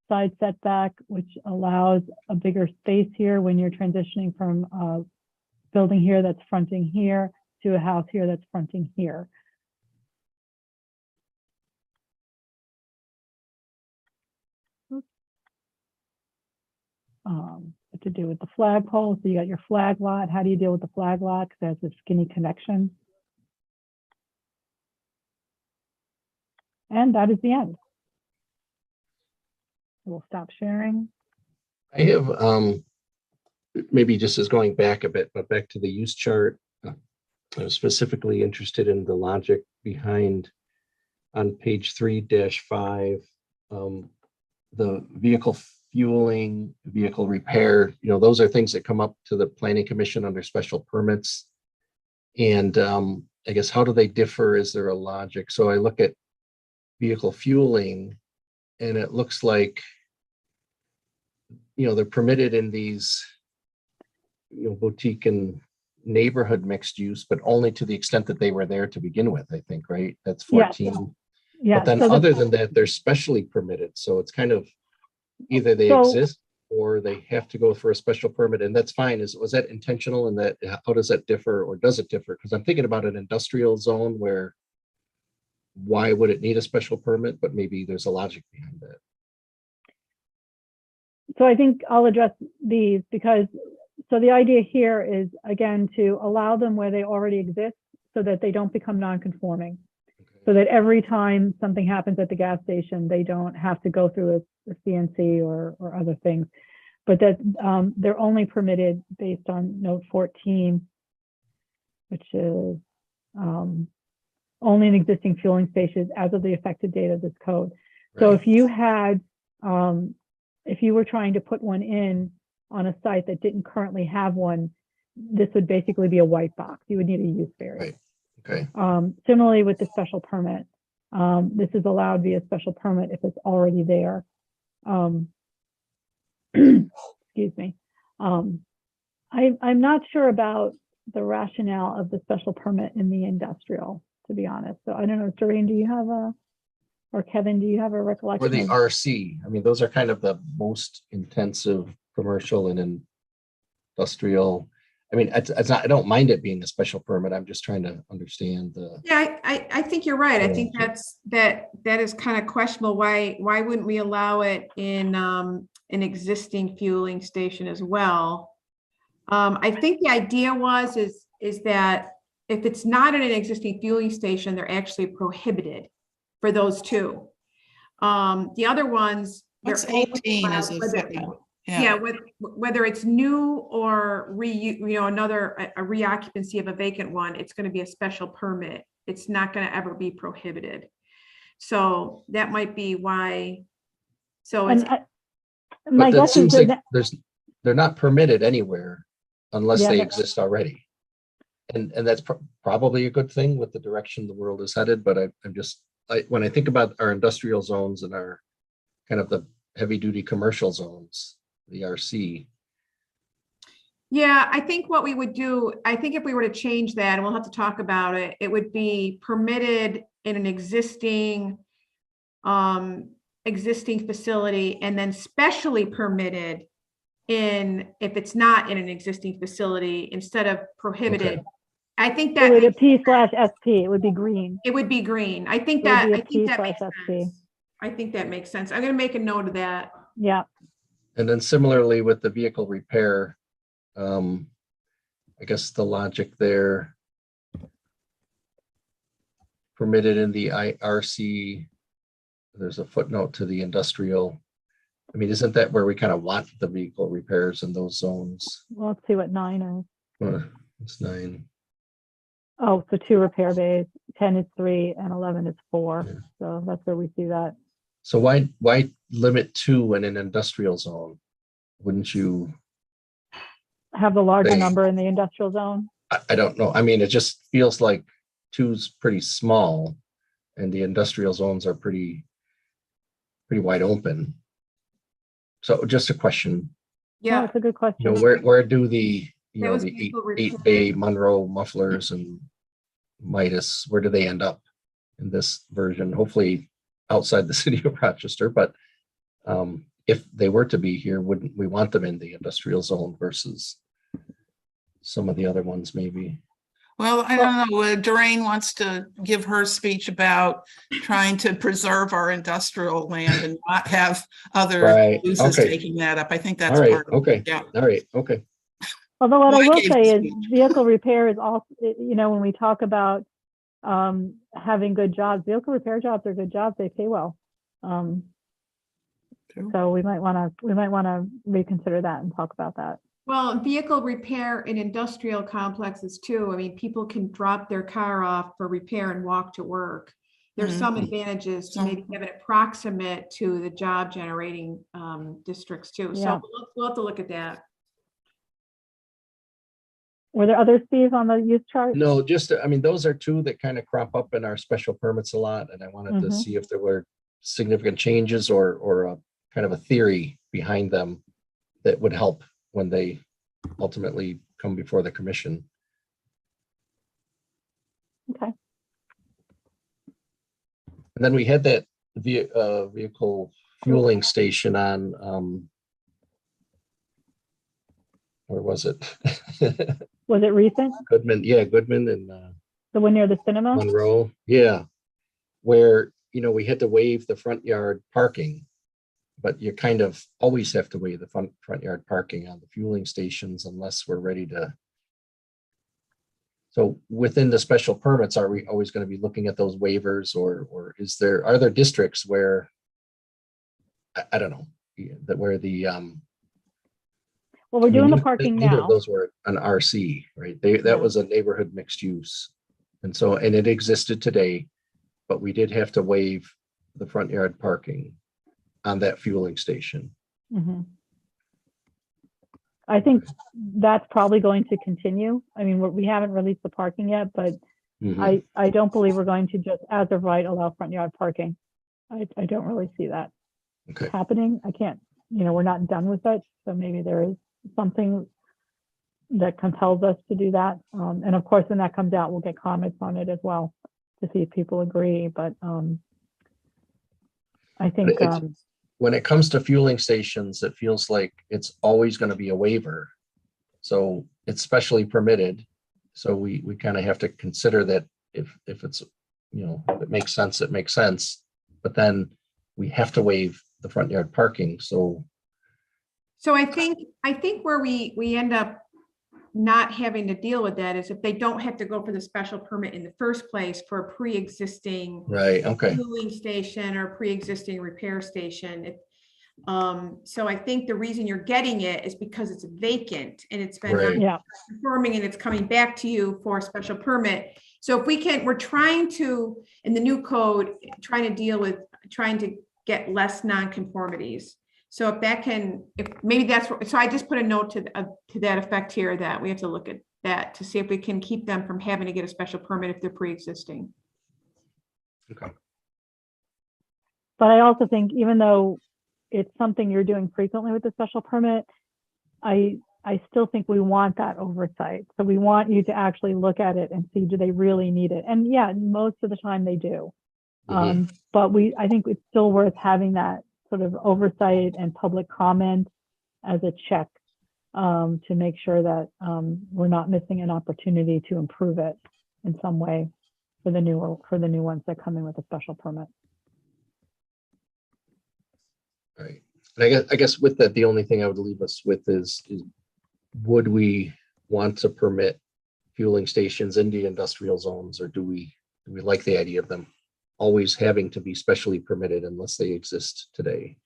S2: side setback, which allows a bigger space here when you're transitioning from a building here that's fronting here to a house here that's fronting here. What to do with the flagpole? So you got your flag lot. How do you deal with the flag lot? Because there's a skinny connection. And that is the end. We'll stop sharing.
S6: I have maybe just as going back a bit, but back to the use chart. I was specifically interested in the logic behind on page 3-5, the vehicle fueling, vehicle repair, you know, those are things that come up to the Planning Commission under special permits. And I guess, how do they differ? Is there a logic? So I look at vehicle fueling and it looks like, you know, they're permitted in these, you know, boutique and neighborhood mixed use, but only to the extent that they were there to begin with, I think, right? That's 14.
S2: Yeah.
S6: But then
S2: So
S6: other than that, they're specially permitted. So it's kind of either they exist or they have to go for a special permit, and that's fine. Was that intentional? And that, how does that differ, or does it differ? Because I'm thinking about an industrial zone where why would it need a special permit? But maybe there's a logic behind that.
S2: So I think I'll address these because, so the idea here is, again, to allow them where they already exist so that they don't become non-conforming. So that every time something happens at the gas station, they don't have to go through a CNC or other things, but that they're only permitted based on note 14, which is only in existing fueling stations as of the effective date of this code. So if you had If you were trying to put one in on a site that didn't currently have one, this would basically be a white box. You would need a use variance.
S6: Right. Okay.
S2: Similarly with the special permit, this is allowed via special permit if it's already there. Excuse me. I'm not sure about the rationale of the special permit in the industrial, to be honest. So I don't know, Doreen, do you have or Kevin, do you have a recollection?
S6: Or the
S2: of-
S6: RC. I mean, those are kind of the most intensive commercial and industrial. I mean, it's not, I don't mind it being a special permit. I'm just trying to understand the.
S4: Yeah, I think you're right. I think that is kind of questionable. Why wouldn't we allow it in an existing fueling station as well? I think the idea is that if it's not in an existing fueling station, they're actually prohibited for those two. The other ones.
S10: What's
S4: they're only
S10: 18 is a
S4: allowed
S10: footnote.
S4: Yeah, whether it's new or a reoccupancy of a vacant one, it's going to be a special permit. It's not going to ever be prohibited. So that might be why. So it's.
S2: My
S6: But that
S2: guess is
S6: seems
S2: that
S6: like they're not permitted anywhere unless
S2: Yeah,
S6: they
S2: but-
S6: exist already. And that's probably a good thing with the direction the world is headed. But I'm just, when I think about our industrial zones and our kind of the heavy duty commercial zones, the RC.
S4: Yeah, I think what we would do, I think if we were to change that, and we'll have to talk about it, it would be permitted in an existing facility, and then specially permitted if it's not in an existing facility instead of prohibited.
S6: Okay.
S4: I think
S2: it
S4: that
S2: would be P/SP. It would be green.
S4: it would be green. I think
S2: It would
S4: that
S2: be a
S4: I think that makes
S2: P/SP.
S4: sense. I think that makes sense. I'm going to make a note of that.
S2: Yeah.
S6: And then similarly with the vehicle repair, I guess the logic there, permitted in the IRC, there's a footnote to the industrial. I mean, isn't that where we kind of want the vehicle repairs in those zones?
S2: Well, let's see what 9 is.
S6: It's 9.
S2: Oh, so 2 repair bays, 10 is 3, and 11 is 4.
S6: Yeah.
S2: So that's where we see that.
S6: So why limit 2 in an industrial zone? Wouldn't you?
S2: Have the larger
S6: They-
S2: number in the industrial zone.
S6: I don't know. I mean, it just feels like 2's pretty small and the industrial zones are pretty wide open. So just a question,
S2: Yeah,
S4: Yeah.
S2: that's a good question.
S6: you know, where do the, you
S4: That
S6: know,
S4: was
S6: the
S4: vehicle
S6: eight
S4: repair.
S6: bay Monroe mufflers and Midas, where do they end up in this version? Hopefully outside the city of Rochester, but if they were to be here, wouldn't we want them in the industrial zone versus some of the other ones maybe?
S10: Well, I don't know. Doreen wants to give her speech about trying to preserve our industrial land and not have other
S6: Right,
S10: uses
S6: okay.
S10: taking that up. I think that's
S6: All right,
S10: part of it.
S6: okay,
S10: Yeah.
S6: all right, okay.
S2: Although what
S10: Well,
S2: I
S10: I
S2: will
S10: gave
S2: say
S10: the
S2: is
S10: speech.
S2: vehicle repair is also, when we talk about having good jobs, vehicle repair jobs are good jobs. They pay well.
S10: True.
S2: So we might want to reconsider that and talk about that.
S4: Well, vehicle repair in industrial complexes too. I mean, people can drop their car off for repair and walk to work. There's some advantages to maybe having it proximate to the job generating districts too.
S2: Yeah.
S4: So we'll have to look at that.
S2: Were there other Steve on the use chart?
S6: No, just, I mean, those are 2 that kind of crop up in our special permits a lot, and I wanted to
S2: Mhm.
S6: see if there were significant changes or a kind of a theory behind them that would help when they ultimately come before the commission.
S2: Okay.
S6: And then we had that vehicle fueling station on, where was it?
S2: Was it recent?
S6: Goodman, yeah, Goodman and
S2: The one near the cinema?
S6: Monroe, yeah, where, we had to waive the front yard parking, but you kind of always have to waive the front yard parking on the fueling stations unless we're ready to. So within the special permits, are we always going to be looking at those waivers, or are there districts where, I don't know, that where the,
S2: Well, we're doing the
S6: neither-
S2: parking
S6: neither
S2: now.
S6: of those were an RC, right?
S2: Yeah.
S6: That was a neighborhood mixed use. And it existed today, but we did have to waive the front yard parking. on that fueling station.
S2: Mhm. I think that's probably going to continue. I mean, we haven't released the parking yet, but
S6: Mhm.
S2: I don't believe we're going to just, as of right, allow front yard parking. I don't really see that
S6: Okay.
S2: happening. I can't, we're not done with it. So maybe there is something that compels us to do that. And of course, when that comes out, we'll get comments on it as well to see if people agree. But I think,
S6: When it comes to fueling stations, it feels like it's always going to be a waiver. So it's specially permitted. So we kind of have to consider that if it's, if it makes sense, it makes sense. But then we have to waive the front yard parking. So
S4: I think where we end up not having to deal with that is if they don't have to go for the special permit in the first place for a pre-existing
S6: right, okay,
S4: fueling station or pre-existing repair station. So I think the reason you're getting it is because it's vacant and it's been
S6: right,
S2: yeah,
S4: non-conforming and it's coming back to you for a special permit. So if we're trying to, in the new code, trying to get less non-conformities. So so I just put a note to that effect here, that we have to look at that to see if we can keep them from having to get a special permit if they're pre-existing.
S6: okay,
S2: but I also think even though it's something you're doing frequently with the special permit, I still think we want that oversight. So we want you to actually look at it and see, do they really need it? And yeah, most of the time they do.
S6: Mhm.
S2: But I think it's still worth having that sort of oversight and public comment as a check to make sure that we're not missing an opportunity to improve it in some way for the new ones that come in with a special permit.
S6: Right. And I guess with that, the only thing I would leave us with is would we want to permit fueling stations in the industrial zones, or do we like the idea of them always having to be specially permitted unless they exist today?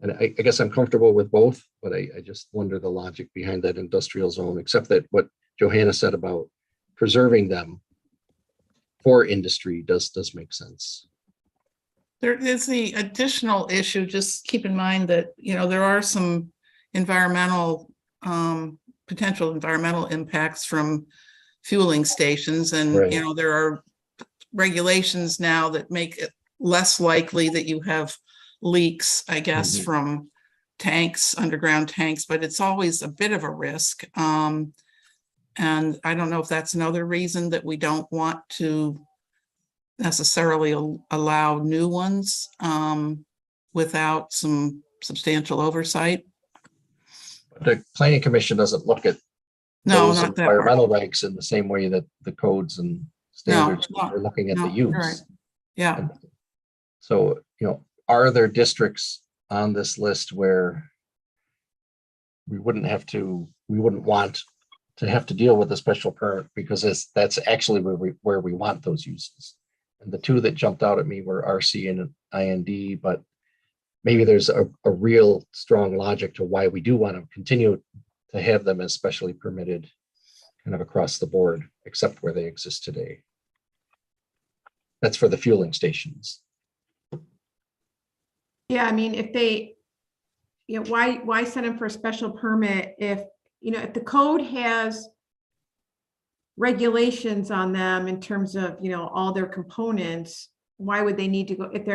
S6: And I guess I'm comfortable with both, but I just wonder the logic behind that industrial zone, except that what Johanna said about preserving them for industry does make sense.
S10: There is the additional issue, just keep in mind that, there are some potential environmental impacts from fueling stations. And,
S6: Right.
S10: There are regulations now that make it less likely that you have leaks, I guess,
S6: Mhm.
S10: from underground tanks, but it's always a bit of a risk. And I don't know if that's another reason that we don't want to necessarily allow new ones without some substantial oversight.
S6: The planning commission doesn't look at
S10: No,
S6: those
S10: not that part.
S6: environmental regs in the same way that the codes and standards are looking at the use.
S10: Right. Yeah.
S6: And so, are there districts on this list where we wouldn't want to have to deal with a special permit because that's actually where we want those uses? And the two that jumped out at me were RC and IND, but maybe there's a real strong logic to why we do want to continue to have them as specially permitted kind of across the board, except where they exist today. That's for the fueling stations.
S4: Yeah, I mean, if they, why send them for a special permit if the code has regulations on them in terms of, all their components, why would they need to go if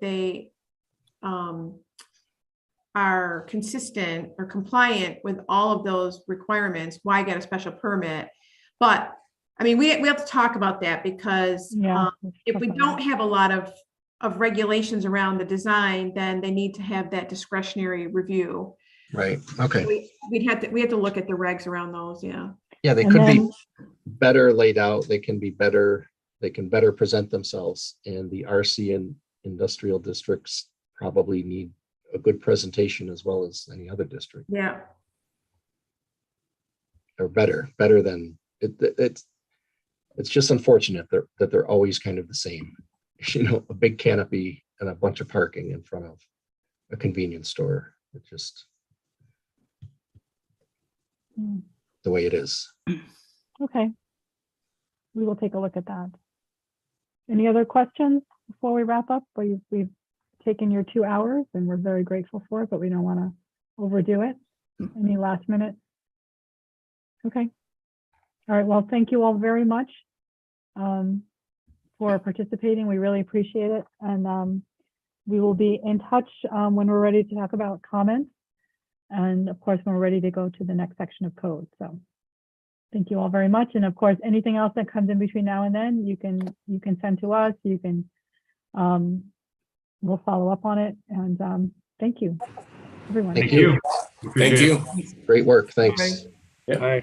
S4: they are consistent or compliant with all of those requirements, why get a special permit? But I mean, we have to talk about that because if we don't have a lot of regulations around the design, then they need to have that discretionary review.
S6: Right. Okay.
S4: We have to look at the regs around those. Yeah.
S6: Yeah, they could be better laid out. They can better present themselves, and the RC and industrial districts probably need a good presentation as well as any other district.
S4: Yeah.
S6: Or better than it. It's just unfortunate that they're always kind of the same. A big canopy and a bunch of parking in front of a convenience store. It's just the way it is.
S2: Okay. We will take a look at that. Any other questions before we wrap up? We've taken your 2 hours, and we're very grateful for it, but we don't want to overdo it. Any last minute? Okay. All right. Well, thank you all very much for participating. We really appreciate it. And we will be in touch when we're ready to talk about comments. And of course, when we're ready to go to the next section of code. So thank you all very much. And of course, anything else that comes in between now and then, you can send to us. You can, we'll follow up on it. And thank you, everyone.
S6: Thank you.
S3: Appreciate
S9: Thank
S3: it.
S9: you.
S6: Great work. Thanks.
S7: Aye.